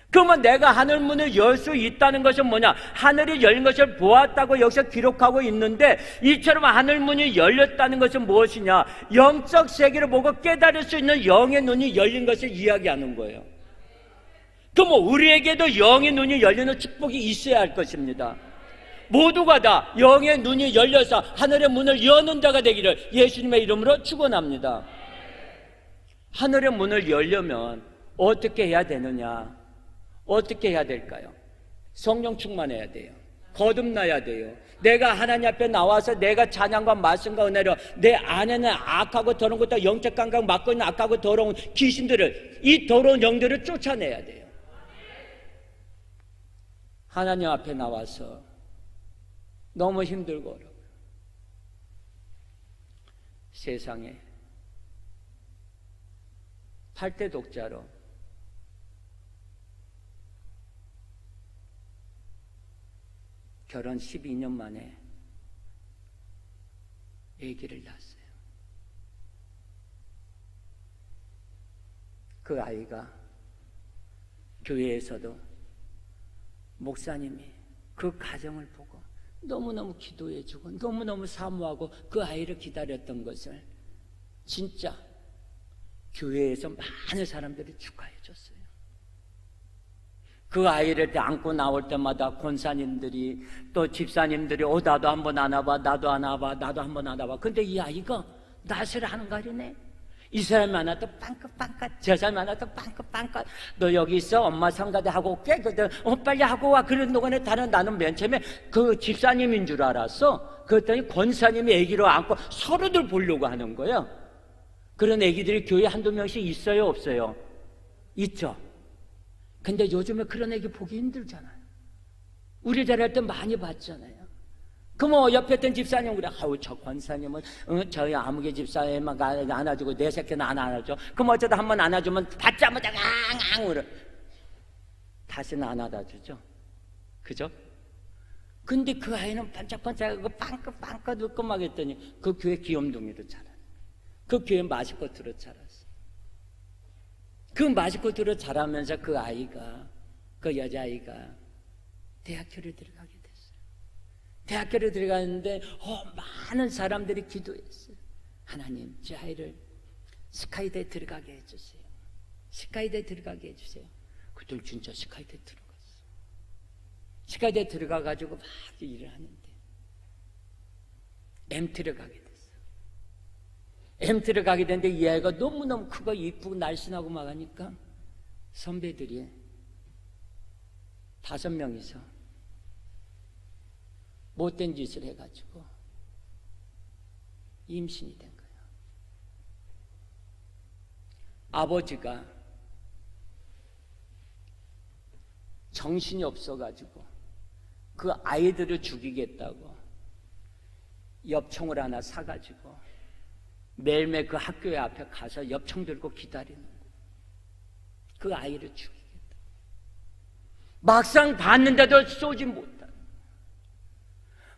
그러면 내가 하늘 문을 열 수 있다는 것은 뭐냐? 하늘이 열린 것을 보았다고 여기서 기록하고 있는데, 이처럼 하늘 문이 열렸다는 것은 무엇이냐? 영적 세계를 보고 깨달을 수 있는 영의 눈이 열린 것을 이야기하는 거예요. 그럼 우리에게도 영의 눈이 열리는 축복이 있어야 할 것입니다. 모두가 다 영의 눈이 열려서 하늘의 문을 여는 자가 되기를 예수님의 이름으로 축원합니다. 하늘의 문을 열려면 어떻게 해야 되느냐? 어떻게 해야 될까요? 성령 충만해야 돼요. 거듭나야 돼요. 내가 하나님 앞에 나와서 내가 찬양과 말씀과 은혜로 내 안에는 악하고 더러운 것도 영적 감각 맡고 있는 악하고 더러운 귀신들을, 이 더러운 영들을 쫓아내야 돼요. 하나님 앞에 나와서 너무 힘들고 어려워요. 세상에 8대 독자로 결혼 12년 만에 아기를 낳았어요. 그 아이가 교회에서도 목사님이 그 가정을 보고 너무너무 기도해주고 너무너무 사모하고 그 아이를 기다렸던 것을 진짜 교회에서 많은 사람들이 축하해줬어요. 그 아이를 안고 나올 때마다 권사님들이 또 집사님들이 나도 한번 안아봐, 나도 안아봐, 나도 한번 안아봐. 근데 이 아이가 낯을 하는 거리네. 이 사람이 안아도 빵긋빵긋, 저 사람이 안아도 빵긋빵긋. 너 여기 있어? 엄마 상가대 하고 올게. 빨리 하고 와. 그런 동안에 나는 맨 처음에 그 집사님인 줄 알았어. 그랬더니 권사님이 아기로 안고 서로들 보려고 하는 거예요. 그런 아기들이 교회에 한두 명씩 있어요, 없어요? 있죠. 근데 요즘에 그런 애기 보기 힘들잖아요. 우리 자랄 때 많이 봤잖아요. 그럼 옆에 있던 집사님 그래, 저 권사님은 저희 아무개 집사님만 안아주고 내 새끼는 안 안아줘. 그럼 어쩌다 한번 안아주면 받자마자 앙앙 울어. 다시는 안 안아주죠. 그죠? 근데 그 아이는 반짝반짝하고 빵긋빵긋 웃고 막 했더니 그 교회 귀염둥이로 자랐어요. 그 교회 마스코트로 자랐어요. 그 마스코트로 자라면서 그 아이가, 그 여자아이가 대학교를 들어가게 됐어요. 대학교를 들어가는데 많은 사람들이 기도했어요. 하나님, 제 아이를 스카이대에 들어가게 해주세요. 스카이대에 들어가게 해주세요. 그들 진짜 스카이대에 들어갔어. 스카이대에 들어가가지고 막 일을 하는데 MT를 가게 됐어요. MT를 가게 됐는데 이 아이가 너무너무 크고 이쁘고 날씬하고 막 하니까 선배들이 5명이서 못된 짓을 해가지고 임신이 된 거예요. 아버지가 정신이 없어가지고 그 아이들을 죽이겠다고 엽총을 하나 사가지고 매일매일 그 학교에 앞에 가서 엽총 들고 기다리는 거예요. 그 아이를 죽이겠다. 막상 봤는데도 쏘지 못하고,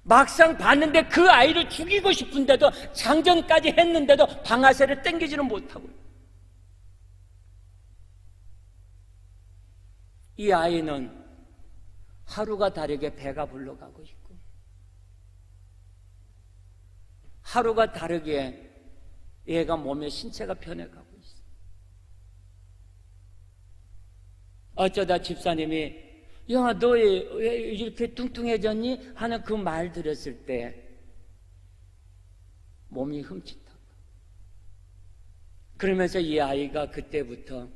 막상 봤는데 그 아이를 죽이고 싶은데도 장전까지 했는데도 방아쇠를 당기지는 못하고, 이 아이는 하루가 다르게 배가 불러가고 있고, 하루가 다르게 얘가 몸의 신체가 변해가고 있어. 어쩌다 집사님이 야, 너 왜 이렇게 뚱뚱해졌니? 하는 그 말 들었을 때 몸이 흠칫하고, 그러면서 이 아이가 그때부터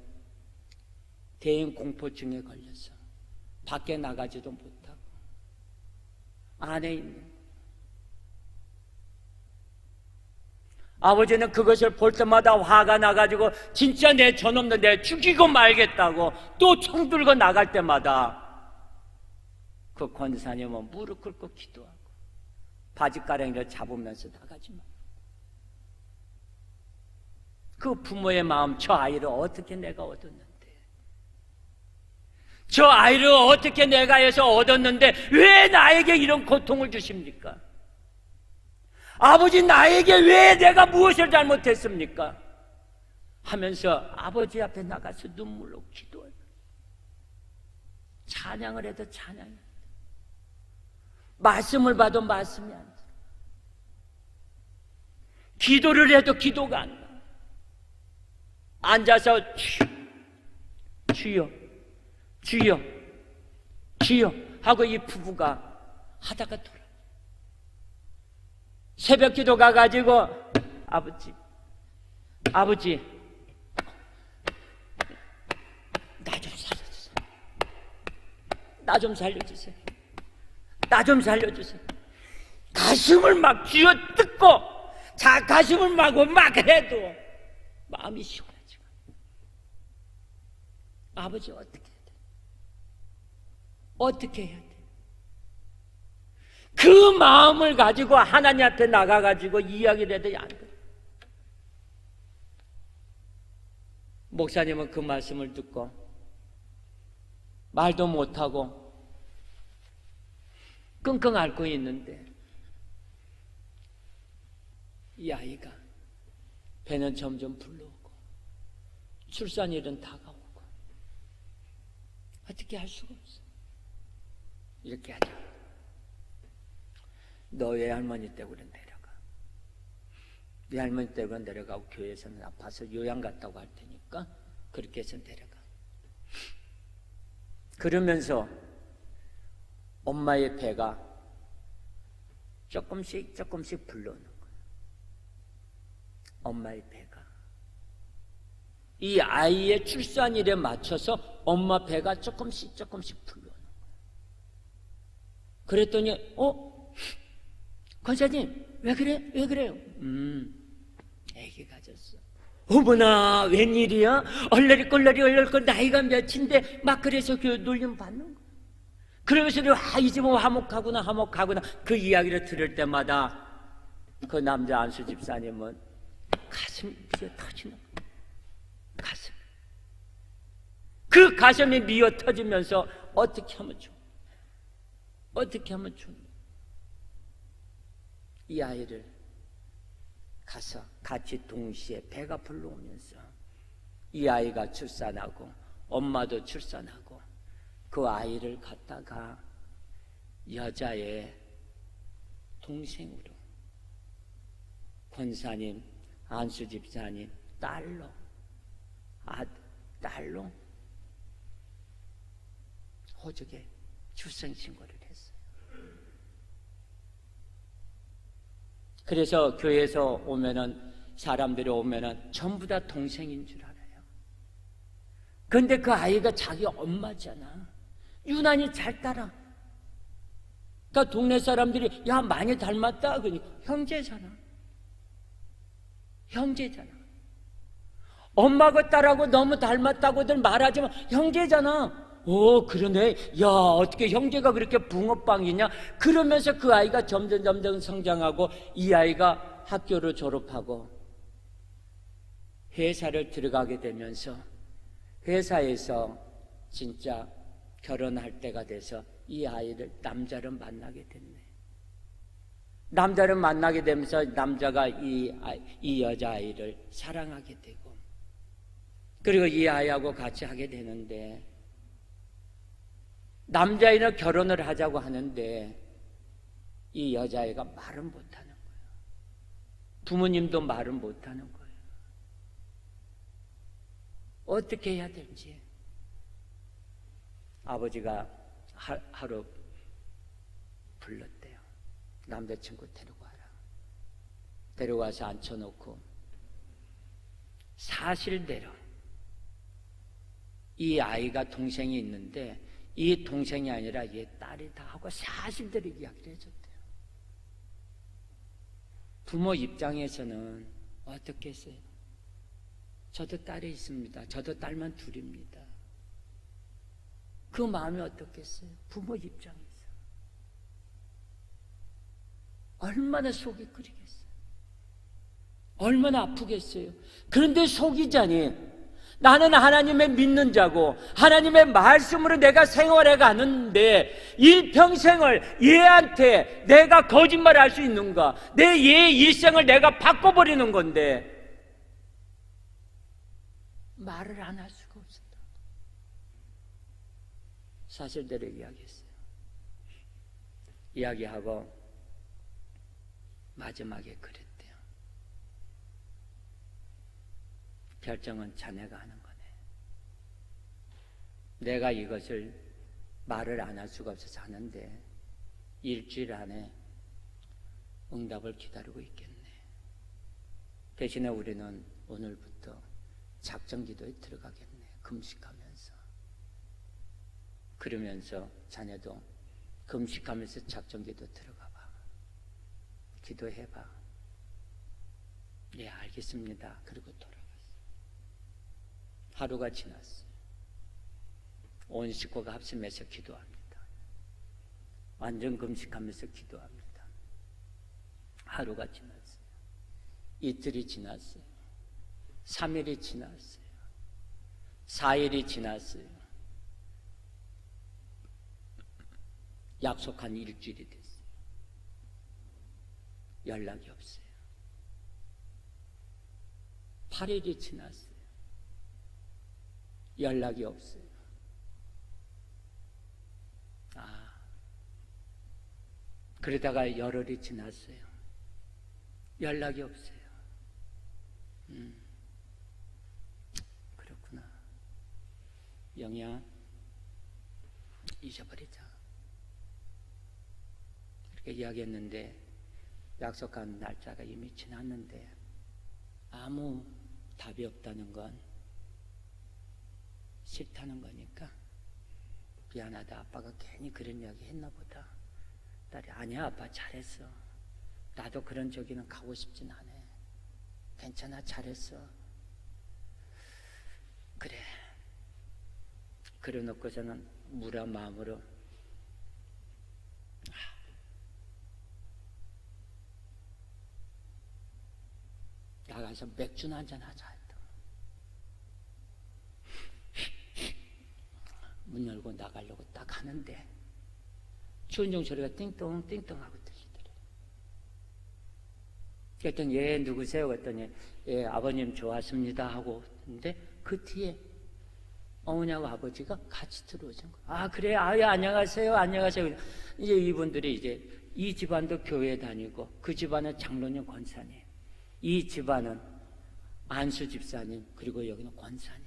대인 공포증에 걸려서 밖에 나가지도 못하고 안에 있는, 아버지는 그것을 볼 때마다 화가 나가지고 진짜 내 저놈도 내 죽이고 말겠다고 또 총 들고 나갈 때마다 그 권사님은 무릎 꿇고 기도하고 바지가랑이를 잡으면서 나가지 마. 그 부모의 마음, 저 아이를 어떻게 내가 얻었는데, 저 아이를 어떻게 내가 해서 얻었는데 왜 나에게 이런 고통을 주십니까? 아버지, 나에게 왜 내가 무엇을 찬양을 해도 찬양이 안 돼. 말씀을 봐도 말씀이 안 돼. 기도를 해도 기도가 안 나. 앉아서 주여 주여 주여 하고 이 부부가 하다가 돌아. 새벽 기도 가가지고 아버지 나 좀 살려주세요. 나 좀 살려주세요. 가슴을 막 쥐어뜯고 자 가슴을 막 해도 마음이 시원해지고. 아버지 어떻게 해야 돼? 어떻게 해야 돼? 그 마음을 가지고 하나님한테 나가가지고 이야기를 해도 안 돼. 목사님은 그 말씀을 듣고 말도 못하고 끙끙 앓고 있는데 이 아이가 배는 점점 불러오고 출산일은 다가오고 어떻게 할 수가 없어. 이렇게 하자. 너 외할머니 댁으로 내려가. 외할머니 댁으로 내려가고 교회에서는 아파서 요양 갔다고 할 테니까 그렇게 해서 내려가. 그러면서 엄마의 배가 조금씩 불러오는 거예요. 엄마의 배가 이 아이의 출산일에 맞춰서 엄마 배가 조금씩 불러오는 거예요. 그랬더니 권사님 왜 그래요? 애기 가졌어. 어머나 웬일이야? 얼레리꼴 나이가 몇인데 막 그래서 그 놀림 받는 거야. 그러면서 이 집은 화목하구나 그 이야기를 들을 때마다 그 남자 안수 집사님은 가슴이 미어 터지는 거야. 그 가슴이 미어 터지면서 어떻게 하면 좋아? 이 아이를 가서 같이 동시에 배가 불러오면서 이 아이가 출산하고 엄마도 출산하고 그 아이를 갖다가 여자의 동생으로 권사님, 안수 집사님 딸로 호적에 출생신고를 했어요. 그래서 교회에서 사람들이 오면은 전부 다 동생인 줄 알아요. 근데 그 아이가 자기 엄마잖아. 유난히 잘 따라. 그러니까 동네 사람들이 야 많이 닮았다. 그러니까 형제잖아. 엄마하고 딸하고 너무 닮았다고들 말하지만 형제잖아. 오 그러네. 야 어떻게 형제가 그렇게 붕어빵이냐. 그러면서 그 아이가 점점 성장하고 이 아이가 학교를 졸업하고 회사를 들어가게 되면서 회사에서 진짜 결혼할 때가 돼서 이 아이를 남자를 만나게 됐네. 남자를 만나게 되면서 남자가 이 여자아이를 사랑하게 되고 그리고 이 아이하고 같이 하게 되는데 남자아이는 결혼을 하자고 하는데 이 여자아이가 말은 못하는 거예요. 부모님도 말은 못하는 거예요. 어떻게 해야 될지. 아버지가 하루 불렀대요. 남자친구 데리고 와라. 데려와서 앉혀놓고 사실대로 이 아이가 동생이 있는데 이 동생이 아니라 얘 딸이다 하고 사실대로 이야기를 해줬대요. 부모 입장에서는 어떻게 했어요? 저도 딸이 있습니다. 저도 딸만 둘입니다. 그 마음이 어떻겠어요? 부모 입장에서 얼마나 속이 끓이겠어요? 얼마나 아프겠어요? 그런데 속이자니 나는 하나님의 믿는 자고 하나님의 말씀으로 내가 생활해 가는데 일평생을 얘한테 내가 거짓말을 할 수 있는가? 내 얘 일생을 내가 바꿔버리는 건데 말을 안 할 수가 없었다. 사실대로 이야기했어요. 이야기하고 마지막에 그랬대요. 결정은 자네가 하는 거네. 내가 이것을 말을 안 할 수가 없어서 하는데 일주일 안에 응답을 기다리고 있겠네. 대신에 우리는 오늘부터 작전 기도에 들어가겠네. 금식하면서. 그러면서 자네도 금식하면서 작전 기도 들어가 봐. 기도해 봐. 네, 알겠습니다. 그리고 돌아갔어요. 하루가 지났어요. 온 식구가 합심해서 기도합니다. 완전 금식하면서 기도합니다. 하루가 지났어요. 이틀이 지났어요. 3일이 지났어요. 4일이 지났어요. 약속한 일주일이 됐어요. 연락이 없어요. 8일이 지났어요. 연락이 없어요. 그러다가 열흘이 지났어요. 연락이 없어요. 그렇구나. 영희야, 잊어버리자. 이렇게 이야기했는데 약속한 날짜가 이미 지났는데 아무 답이 없다는 건 싫다는 거니까 미안하다. 아빠가 괜히 그런 이야기 했나 보다. 딸이 아니야 아빠 잘했어. 나도 그런 저기는 가고 싶진 않아. 괜찮아 잘했어. 그래. 그래놓고서는 무례한 마음으로 나가서 맥주나 한잔 하자 했다. 문 열고 나가려고 딱 하는데 추운종 소리가 띵동 띵동 하고 들리더래요. 그랬더니 예 누구세요? 그랬더니 예 아버님 좋았습니다 하고 근데 그 뒤에 어머니하고 아버지가 같이 들어오신 거예요. 아 그래 아예 안녕하세요 안녕하세요. 이제 이분들이 이제 이 집안도 교회 다니고 그 집안은 장로님 권사님, 이 집안은 안수 집사님, 그리고 여기는 권사님.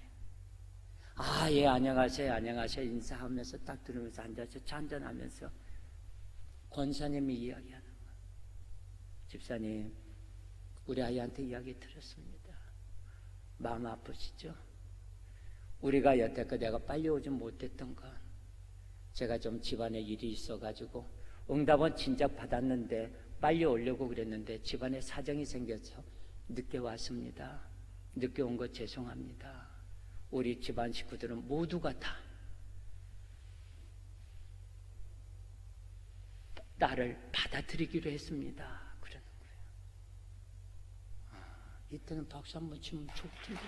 아 예 안녕하세요 안녕하세요 인사하면서 딱 들으면서 앉아서 차 한잔하면서 권사님이 이야기하는 거예요. 집사님 우리 아이한테 이야기 들었습니다. 마음 아프시죠? 우리가 여태껏 내가 빨리 오지 못했던 건 제가 좀 집안에 일이 있어가지고 응답은 진작 받았는데 빨리 오려고 그랬는데 집안에 사정이 생겨서 늦게 왔습니다. 늦게 온 거 죄송합니다. 우리 집안 식구들은 모두가 다 나를 받아들이기로 했습니다. 그러는 거예요. 이때는 박수 한번 치면 좋을 텐데.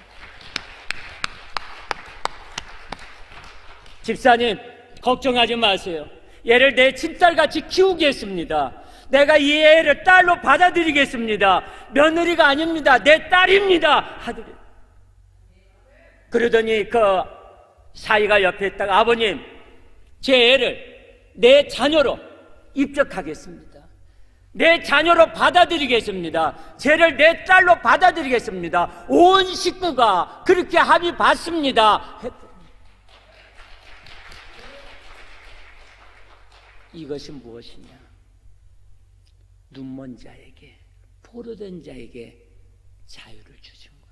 집사님 걱정하지 마세요. 얘를 내 친딸같이 키우겠습니다. 내가 이 애를 딸로 받아들이겠습니다. 며느리가 아닙니다. 내 딸입니다. 하더니 그러더니 그 사이가 옆에 있다가 아버님 제 애를 내 자녀로 입적하겠습니다. 내 자녀로 받아들이겠습니다. 쟤를 내 딸로 받아들이겠습니다. 온 식구가 그렇게 합의 받습니다. 이것이 무엇이냐? 눈먼 자에게, 포로된 자에게 자유를 주신 거예요.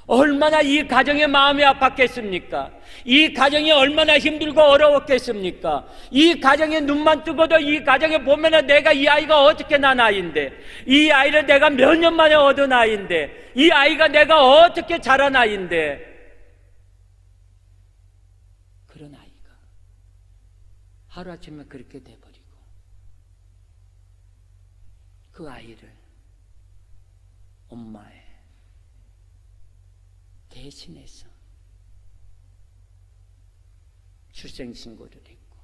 얼마나 이 가정의 마음이 아팠겠습니까? 이 가정이 얼마나 힘들고 어려웠겠습니까? 이 가정에 눈만 뜨고도 이 가정에 보면은 내가 이 아이가 어떻게 난 아이인데, 이 아이를 내가 몇 년 만에 얻은 아이인데, 이 아이가 내가 어떻게 자란 아이인데, 그런 아이가 하루아침에 그렇게 돼버리고 그 아이를 엄마의 대신해서 출생신고를 했고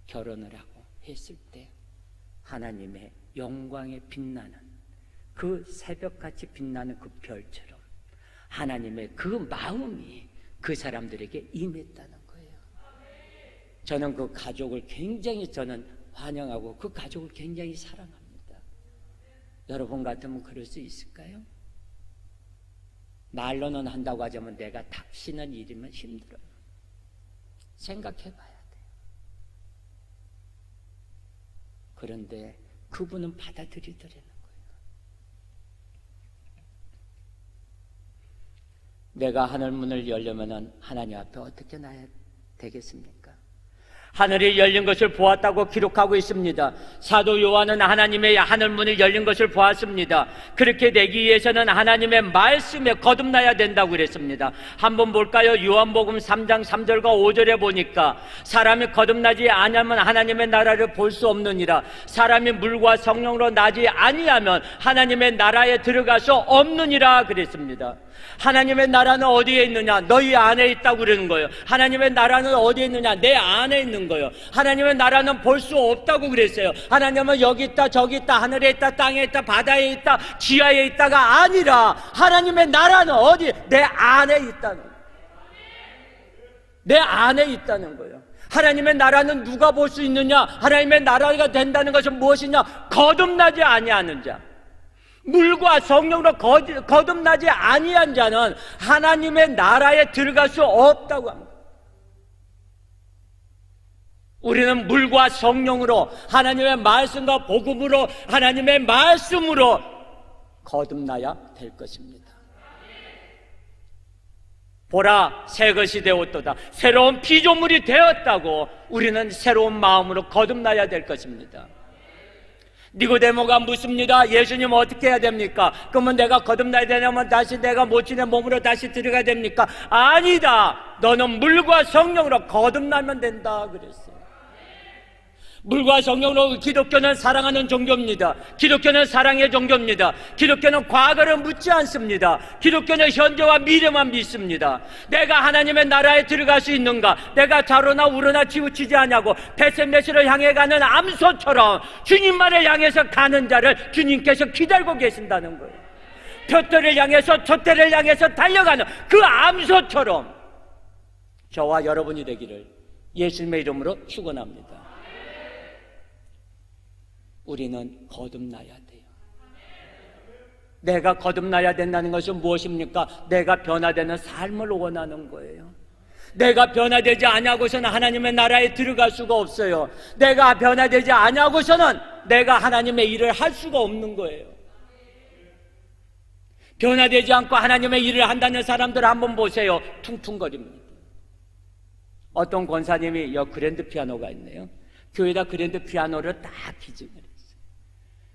결혼을 하고 했을 때 하나님의 영광에 빛나는 그 새벽같이 빛나는 그 별처럼 하나님의 그 마음이 그 사람들에게 임했다는 거예요. 저는 그 가족을 굉장히 저는 환영하고 그 가족을 굉장히 사랑합니다. 여러분 같으면 그럴 수 있을까요? 말로는 한다고 하자면 내가 닥치는 일이면 힘들어요. 생각해 봐야 돼요. 그런데 그분은 받아들이더라는 거예요. 내가 하늘 문을 열려면 하나님 앞에 어떻게 나야 되겠습니까? 하늘이 열린 것을 보았다고 기록하고 있습니다. 사도 요한은 하나님의 하늘 문이 열린 것을 보았습니다. 그렇게 되기 위해서는 하나님의 말씀에 거듭나야 된다고 그랬습니다. 한번 볼까요? 요한복음 3장 3절과 5절에 보니까 사람이 거듭나지 아니하면 하나님의 나라를 볼 수 없느니라. 사람이 물과 성령으로 나지 아니하면 하나님의 나라에 들어갈 수 없느니라 그랬습니다. 하나님의 나라는 어디에 있느냐? 너희 안에 있다고 그러는 거예요. 하나님의 나라는 어디에 있느냐? 내 안에 있는 거예요. 하나님의 나라는 볼 수 없다고 그랬어요. 하나님은 여기 있다, 저기 있다, 하늘에 있다, 땅에 있다, 바다에 있다, 지하에 있다가 아니라 하나님의 나라는 어디? 내 안에 있다는 거예요. 내 안에 있다는 거예요. 하나님의 나라는 누가 볼 수 있느냐? 하나님의 나라가 된다는 것은 무엇이냐? 거듭나지 아니하는 자. 물과 성령으로 거듭나지 아니한 자는 하나님의 나라에 들어갈 수 없다고 합니다. 우리는 물과 성령으로 하나님의 말씀과 복음으로 하나님의 말씀으로 거듭나야 될 것입니다. 보라, 새 것이 되었도다. 새로운 피조물이 되었다고 우리는 새로운 마음으로 거듭나야 될 것입니다. 니고데모가 묻습니다. 예수님 어떻게 해야 됩니까? 그러면 내가 거듭나야 되냐면 다시 내가 모친의 몸으로 다시 들어가야 됩니까? 아니다. 너는 물과 성령으로 거듭나면 된다 그랬어요. 물과 성령으로. 기독교는 사랑하는 종교입니다. 기독교는 사랑의 종교입니다. 기독교는 과거를 묻지 않습니다. 기독교는 현재와 미래만 믿습니다. 내가 하나님의 나라에 들어갈 수 있는가? 내가 좌로나 우로나 치우치지 않냐고 베셋메시를 향해 가는 암소처럼 주님만을 향해서 가는 자를 주님께서 기다리고 계신다는 거예요. 표대를 향해서 촛대를 향해서 달려가는 그 암소처럼 저와 여러분이 되기를 예수님의 이름으로 축원합니다. 우리는 거듭나야 돼요. 내가 거듭나야 된다는 것은 무엇입니까? 내가 변화되는 삶을 원하는 거예요. 내가 변화되지 아니하고서는 하나님의 나라에 들어갈 수가 없어요. 내가 변화되지 아니하고서는 내가 하나님의 일을 할 수가 없는 거예요. 변화되지 않고 하나님의 일을 한다는 사람들 한번 보세요. 퉁퉁거립니다. 어떤 권사님이 여기 그랜드 피아노가 있네요. 교회에다 그랜드 피아노를 딱 기증을 했어요.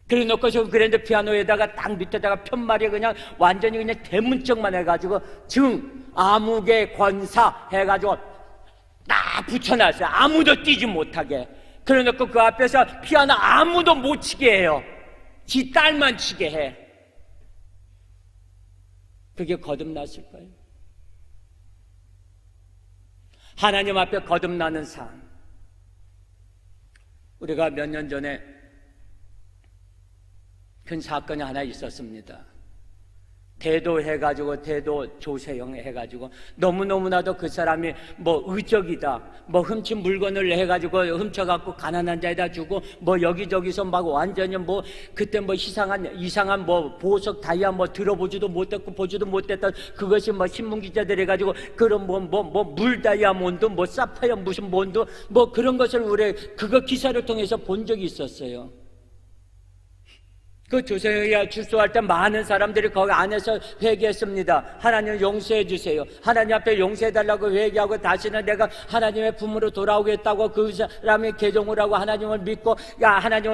그래 놓고서 그랜드 피아노에다가 딱 밑에다가 편말이 그냥 완전히 그냥 대문짝만 해가지고 암흑의 권사 해가지고 딱 붙여놨어요. 아무도 뛰지 못하게. 그래 놓고 그 앞에서 피아노 아무도 못 치게 해요. 지 딸만 치게 해. 그게 거듭났을까요? 하나님 앞에 거듭나는 삶. 우리가 몇 년 전에 큰 사건이 하나 있었습니다. 대도 해가지고 대도 조세형 해가지고 너무너무나도 그 사람이 뭐 의적이다, 뭐 훔친 물건을 해가지고 훔쳐갖고 가난한 자에다 주고 뭐 여기저기서 막 완전히 뭐 그때 뭐 이상한 뭐 보석 다이아 뭐 들어보지도 못했고 보지도 못했던 그것이 뭐 신문 기자들 해가지고 그런 물 다이아몬드 뭐 사파이어 무슨 몬드 뭐 그런 것을 우리 그거 기사를 통해서 본 적이 있었어요. 그 조세호가 출소할 때 많은 사람들이 거기 안에서 회개했습니다. 하나님 용서해 주세요. 하나님 앞에 용서해 달라고 회개하고 다시는 내가 하나님의 품으로 돌아오겠다고 그 사람이 개종을 하고 하나님을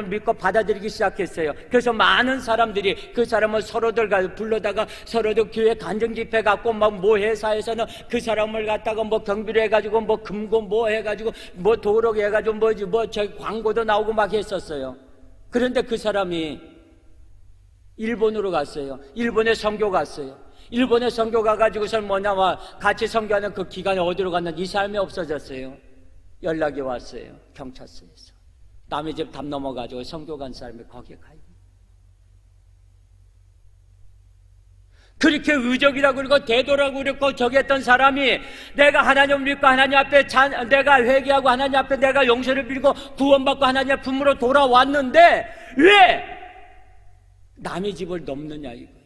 믿고 받아들이기 시작했어요. 그래서 많은 사람들이 그 사람을 서로들 불러다가 서로들 교회 간증 집회 갖고 막 뭐 회사에서는 그 사람을 갖다가 뭐 경비로 해가지고 뭐 금고 뭐 해가지고 뭐 도록 해가지고 저 광고도 나오고 막 했었어요. 그런데 그 사람이 일본으로 갔어요. 일본에 선교 갔어요. 일본에 선교 가가지고서 같이 선교하는 그 기간에 어디로 갔는지 이 사람이 없어졌어요. 연락이 왔어요. 경찰서에서. 남의 집 담 넘어가지고 선교 간 사람이 거기에 가요. 그렇게 의적이라고 그러고 대도라고 그랬고 저기 했던 사람이 내가 하나님을 믿고 하나님 앞에 내가 회개하고 하나님 앞에 내가 용서를 빌고 구원받고 하나님의 품으로 돌아왔는데 왜 남의 집을 넘느냐 이거예요.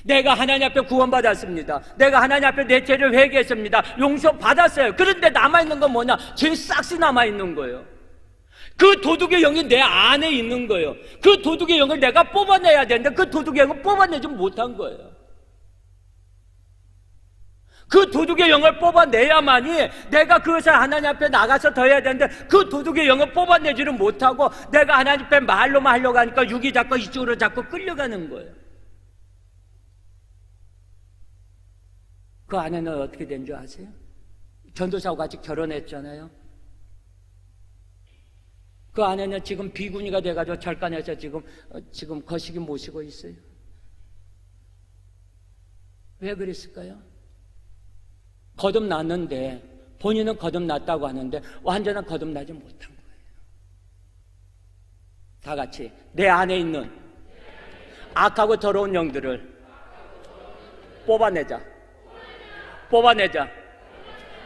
내가 하나님 앞에 구원받았습니다. 내가 하나님 앞에 내 죄를 회개했습니다. 용서받았어요. 그런데 남아있는 건 뭐냐? 죄 싹시 남아있는 거예요. 그 도둑의 영이 내 안에 있는 거예요. 그 도둑의 영을 내가 뽑아내야 되는데 그 도둑의 영을 뽑아내지 못한 거예요. 그 도둑의 영을 뽑아내야만이 내가 그것을 하나님 앞에 나가서 더 해야 되는데 그 도둑의 영을 뽑아내지를 못하고 내가 하나님 앞에 말로만 하려고 하니까 육이 자꾸 이쪽으로 자꾸 끌려가는 거예요. 그 아내는 어떻게 된 줄 아세요? 전도사하고 같이 결혼했잖아요. 그 아내는 지금 비구니가 돼가지고 절간에서 지금 거시기 모시고 있어요. 왜 그랬을까요? 거듭났는데 본인은 거듭났다고 하는데 완전한 거듭나지 못한 거예요. 다 같이 내 안에 있는 악하고 더러운 영들을 뽑아내자.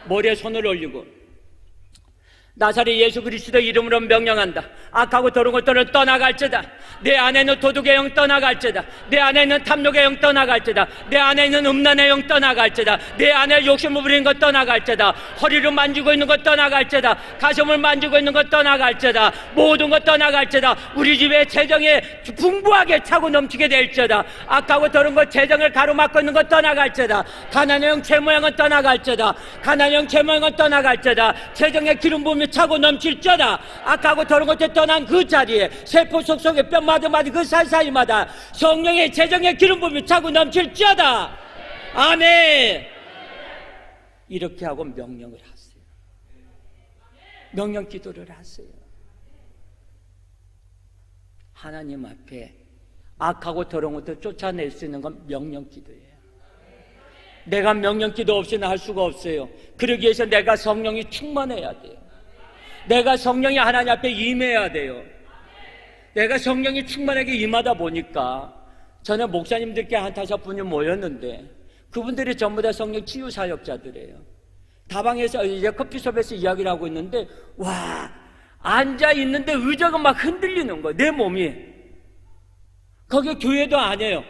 머리에 손을 올리고 나사렛 예수 그리스도 이름으로 명령한다. 악하고 더러운 것들을 떠나갈지다. 내 안에 있는 도둑의 영 떠나갈지다. 내 안에 있는 탐욕의 영 떠나갈지다. 내 안에 있는 음란의 영 떠나갈지다. 내 안에 욕심을 부리는 것 떠나갈지다. 허리를 만지고 있는 것 떠나갈지다. 가슴을 만지고 있는 것 떠나갈지다. 모든 것 떠나갈지다. 우리 집에 재정에 풍부하게 차고 넘치게 될지다. 악하고 더러운 것 재정을 가로막고 있는 것 떠나갈지다. 가난의 영 채모양은 떠나갈지다. 가난의 영 채모양은 떠나갈지다. 재정의 기름 부음이 차고 넘칠지어다. 악하고 더러운 것에 떠난 그 자리에 세포 속속에 뼈마디마디 그 사이사이마다 성령의 재정의 기름 부음이 차고 넘칠지어다. 아멘. 이렇게 하고 명령을 하세요. 명령 기도를 하세요. 하나님 앞에 악하고 더러운 것을 쫓아낼 수 있는 건 명령 기도예요. 내가 명령 기도 없이는 할 수가 없어요. 그러기 위해서 내가 성령이 충만해야 돼요. 내가 성령이 하나님 앞에 임해야 돼요. 내가 성령이 충만하게 임하다 보니까 저는 목사님들께 한 5분이 모였는데 그분들이 전부 다 성령 치유 사역자들이에요. 다방에서 이제 커피숍에서 이야기를 하고 있는데 와, 앉아 있는데 의자가 막 흔들리는 거예요. 내 몸이. 거기 교회도 아니에요.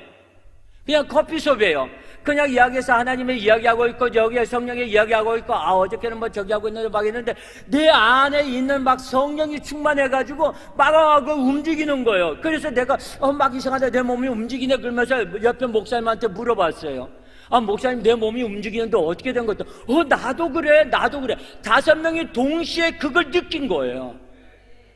그냥 커피숍이에요. 그냥 이야기해서 하나님의 이야기하고 있고 저기 성령의 이야기하고 있고 어저께는 뭐 저기 하고 있는데 막 있는데 내 안에 있는 막 성령이 충만해가지고 막 움직이는 거예요. 그래서 내가 막 이상하다 내 몸이 움직이네 그러면서 옆에 목사님한테 물어봤어요. 목사님 내 몸이 움직이는데 어떻게 된 것도 나도 그래 5명이 동시에 그걸 느낀 거예요.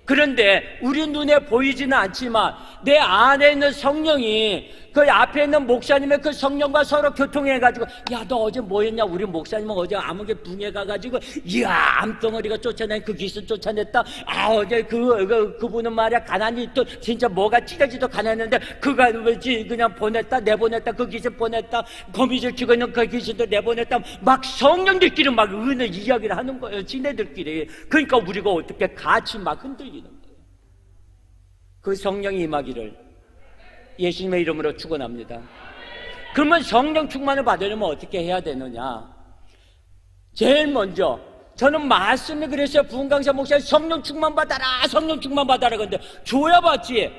그런데 우리 눈에 보이지는 않지만 내 안에 있는 성령이 그 앞에 있는 목사님의 그 성령과 서로 교통해가지고 야 너 어제 뭐 했냐 우리 목사님은 어제 암흑에 붕에 가가지고 이야 암덩어리가 쫓아낸 그 귀신 쫓아냈다. 어제 그분은 말이야 가난이 또 진짜 뭐가 찢어지도 가난했는데 그가 그냥 보냈다 내보냈다 그 귀신 보냈다 거미줄 치고 있는 그 귀신도 내보냈다 막 성령들끼리 막 은혜 이야기를 하는 거예요. 지네들끼리. 그러니까 우리가 어떻게 같이 막 흔들리는 거예요. 그 성령이 임하기를 예수님의 이름으로 축원합니다. 그러면 성령 충만을 받으려면 어떻게 해야 되느냐? 제일 먼저 저는 말씀이 그랬어요. 부흥강사 목사님 성령 충만 받아라 성령 충만 받아라. 근데 줘야 받지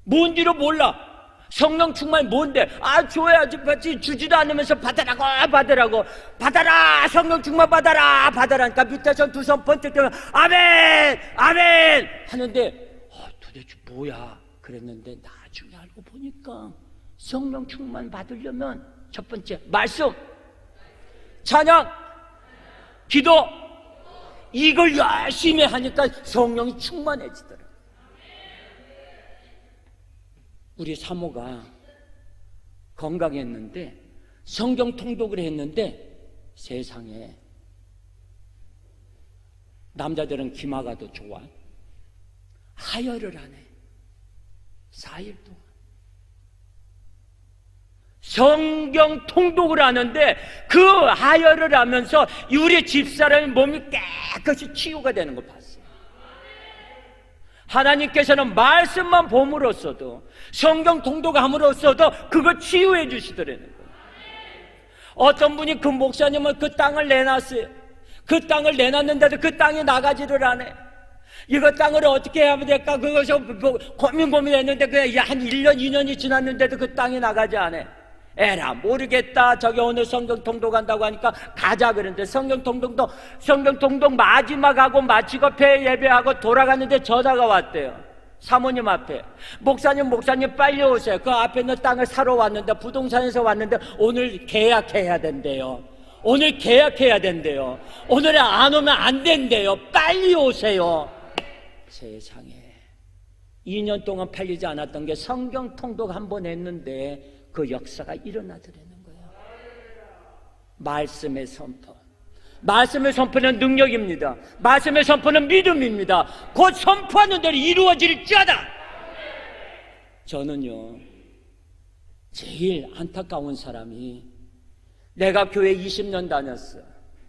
뭔지를 몰라. 성령 충만이 뭔데? 줘야지 받지. 주지도 않으면서 받아라 성령 충만 받아라 그러니까 밑에서 두 손 번쩍 들면 아멘 하는데 도대체 뭐야 그랬는데 나중에 알고 보니까 성령 충만 받으려면 첫 번째 말씀, 찬양, 기도 이걸 열심히 하니까 성령이 충만해지더라고요. 우리 사모가 건강했는데 성경 통독을 했는데 세상에 남자들은 기마가 더 좋아. 하혈을 하네. 4일 동안 성경 통독을 하는데 그 하혈을 하면서 우리 집사람의 몸이 깨끗이 치유가 되는 걸 봤어요. 하나님께서는 말씀만 봄으로써도, 성경 통독함으로써도 그거 치유해 주시더라는 거예요. 어떤 분이 그 목사님은 그 땅을 내놨어요. 그 땅을 내놨는데도 그 땅이 나가지를 않아. 이거 땅을 어떻게 해야 될까? 그것을 고민했는데 그냥 한 1년, 2년이 지났는데도 그 땅이 나가지 않아. 에라 모르겠다. 저기 오늘 성경 통독한다고 하니까 가자 그랬는데 성경 통독 마지막하고 마치고 폐 예배하고 돌아갔는데 전화가 왔대요. 사모님 앞에. 목사님 빨리 오세요. 그 앞에 있는 땅을 사러 왔는데, 부동산에서 왔는데 오늘 계약해야 된대요. 오늘 계약해야 된대요. 오늘에 안 오면 안 된대요. 빨리 오세요. 세상에 2년 동안 팔리지 않았던 게 성경 통독 한 번 했는데 그 역사가 일어나더라는 거예요. 말씀의 선포. 말씀의 선포는 능력입니다. 말씀의 선포는 믿음입니다. 곧 선포하는 대로 이루어질지어다. 저는요, 제일 안타까운 사람이 내가 교회 20년 다녔어.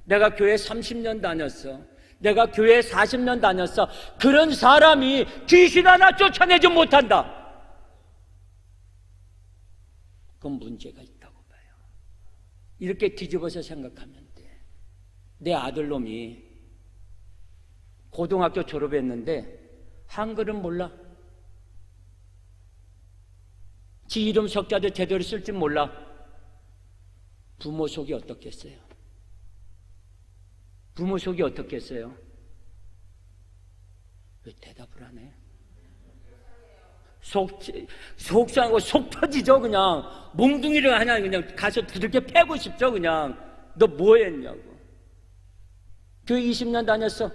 내가 교회 30년 다녔어. 내가 교회 40년 다녔어. 그런 사람이 귀신 하나 쫓아내지 못한다. 그건 문제가 있다고 봐요. 이렇게 뒤집어서 생각하면 돼. 내 아들놈이 고등학교 졸업했는데 한글은 몰라. 지 이름 석자도 제대로 쓸 줄 몰라. 부모 속이 어떻겠어요? 부모 속이 어떻겠어요? 왜 대답을 안 해? 속상하고 속 터지죠. 그냥 몽둥이를 하나 그냥 가서 두들겨 패고 싶죠. 그냥 너 뭐 했냐고. 교회 20년 다녔어.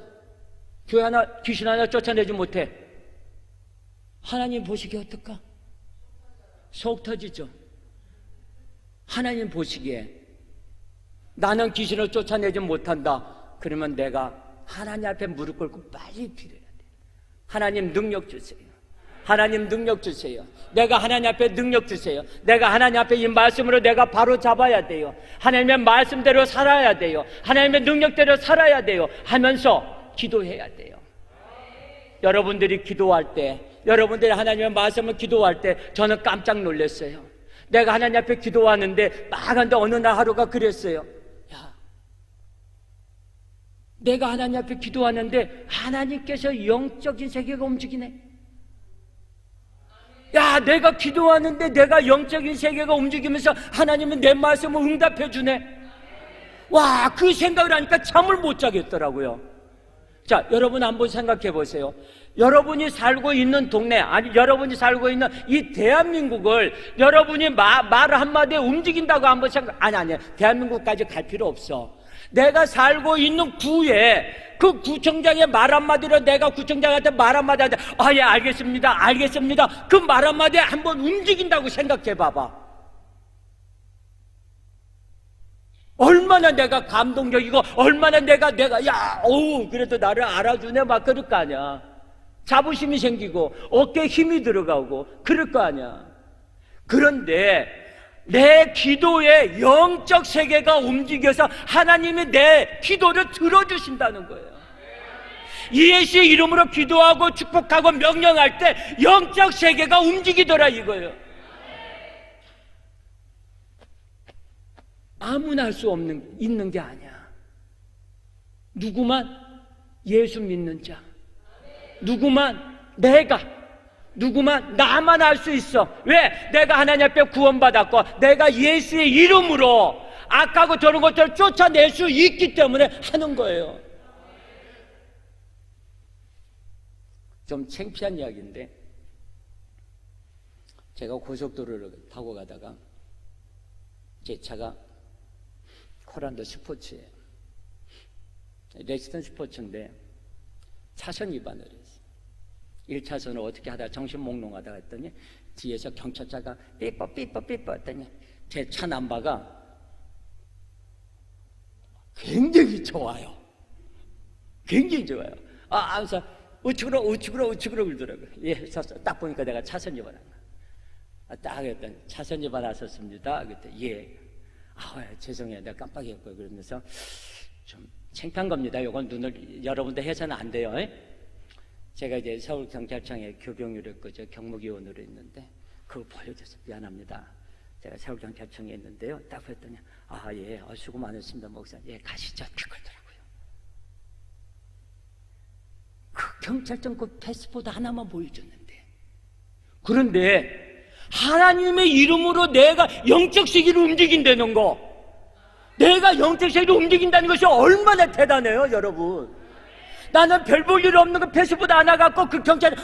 교회 하나 귀신 하나 쫓아내지 못해. 하나님 보시기에 어떨까? 속 터지죠. 하나님 보시기에 나는 귀신을 쫓아내지 못한다. 그러면 내가 하나님 앞에 무릎 꿇고 빨리 빌어야 돼. 하나님 능력 주세요. 하나님 능력 주세요. 내가 하나님 앞에 능력 주세요. 내가 하나님 앞에 이 말씀으로 내가 바로 잡아야 돼요. 하나님의 말씀대로 살아야 돼요. 하나님의 능력대로 살아야 돼요. 하면서 기도해야 돼요. 여러분들이 기도할 때, 여러분들이 하나님의 말씀을 기도할 때 저는 깜짝 놀랐어요. 내가 하나님 앞에 기도하는데 막 하는데 어느 날 하루가 그랬어요. 야, 내가 하나님 앞에 기도하는데 하나님께서 영적인 세계가 움직이네. 야, 내가 기도하는데 내가 영적인 세계가 움직이면서 하나님은 내 말씀을 응답해 주네. 와, 그 생각을 하니까 잠을 못 자겠더라고요. 자, 여러분 한번 생각해 보세요. 여러분이 살고 있는 동네, 아니 여러분이 살고 있는 이 대한민국을 여러분이 말 한마디에 움직인다고 한번 아니 대한민국까지 갈 필요 없어. 내가 살고 있는 구에 그 구청장의 말 한마디로 내가 구청장한테 말 한마디 하는데 예 알겠습니다 그 말 한마디에 한번 움직인다고 생각해 봐봐. 얼마나 내가 감동적이고 얼마나 내가 그래도 나를 알아주네 막 그럴 거 아니야. 자부심이 생기고 어깨에 힘이 들어가고 그럴 거 아니야. 그런데 내 기도에 영적 세계가 움직여서 하나님이 내 기도를 들어주신다는 거예요. 예수의 이름으로 기도하고 축복하고 명령할 때 영적 세계가 움직이더라 이거예요. 아무나 할 수 있는 게 아니야. 누구만 예수 믿는 자, 누구만 나만 할 수 있어. 왜? 내가 하나님 앞에 구원받았고 내가 예수의 이름으로 악하고 저런 것들을 쫓아낼 수 있기 때문에 하는 거예요. 좀 창피한 이야기인데 제가 고속도로를 타고 가다가 제 차가 코란도 스포츠예요. 레지던 스포츠인데 차선 위반을 했어요. 1차선을 어떻게 하다가 정신몽롱하다가 했더니 뒤에서 경찰차가 삐뽀 했더니 제 차 넘버가 굉장히 좋아요. 굉장히 좋아요. 그래서 우측으로 그러더라고요. 예, 딱 보니까 내가 차선 위반한 거야. 딱 했더니 차선 위반하셨습니다. 그때 예. 죄송해요. 내가 깜빡했고요. 그러면서 좀 창피한 겁니다. 이건 눈을 여러분들 해서는 안 돼요. 제가 이제 서울경찰청에 교병으로 있고 경무위원으로 있는데 그거 보여줘서 미안합니다. 제가 서울경찰청에 있는데요. 딱 봤더니 예, 수고 많으십니다 목사님. 예, 가시죠. 딱 그러더라고요. 그 경찰청 그 패스포드 하나만 보여줬는데, 그런데 하나님의 이름으로 내가 영적 세계를 움직인다는 거, 내가 영적 세계를 움직인다는 것이 얼마나 대단해요, 여러분. 나는 별 볼 일 없는 거 패스포드 하나 갖고 그 경찰이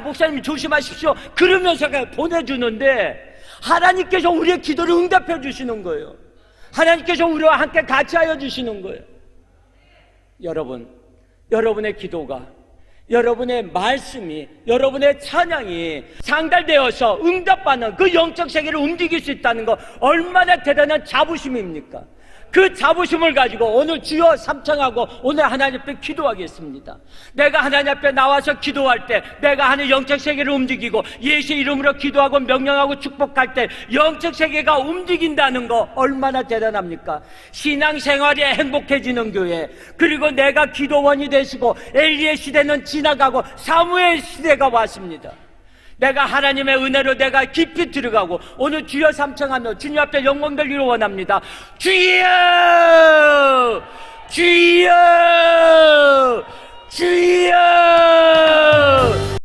목사님 조심하십시오 그러면서 보내주는데, 하나님께서 우리의 기도를 응답해 주시는 거예요. 하나님께서 우리와 함께 같이 하여 주시는 거예요. 여러분, 여러분의 기도가, 여러분의 말씀이, 여러분의 찬양이 상달되어서 응답받는 그 영적 세계를 움직일 수 있다는 거 얼마나 대단한 자부심입니까? 그 자부심을 가지고 오늘 주여 삼창하고 오늘 하나님 앞에 기도하겠습니다. 내가 하나님 앞에 나와서 기도할 때, 내가 하는 영적 세계를 움직이고 예수의 이름으로 기도하고 명령하고 축복할 때 영적 세계가 움직인다는 거 얼마나 대단합니까? 신앙생활이 행복해지는 교회, 그리고 내가 기도원이 되시고 엘리의 시대는 지나가고 사무엘 시대가 왔습니다. 내가 하나님의 은혜로 내가 깊이 들어가고 오늘 주여 삼창하며 주님 앞에 영광 돌리기를 원합니다. 주여! 주여! 주여!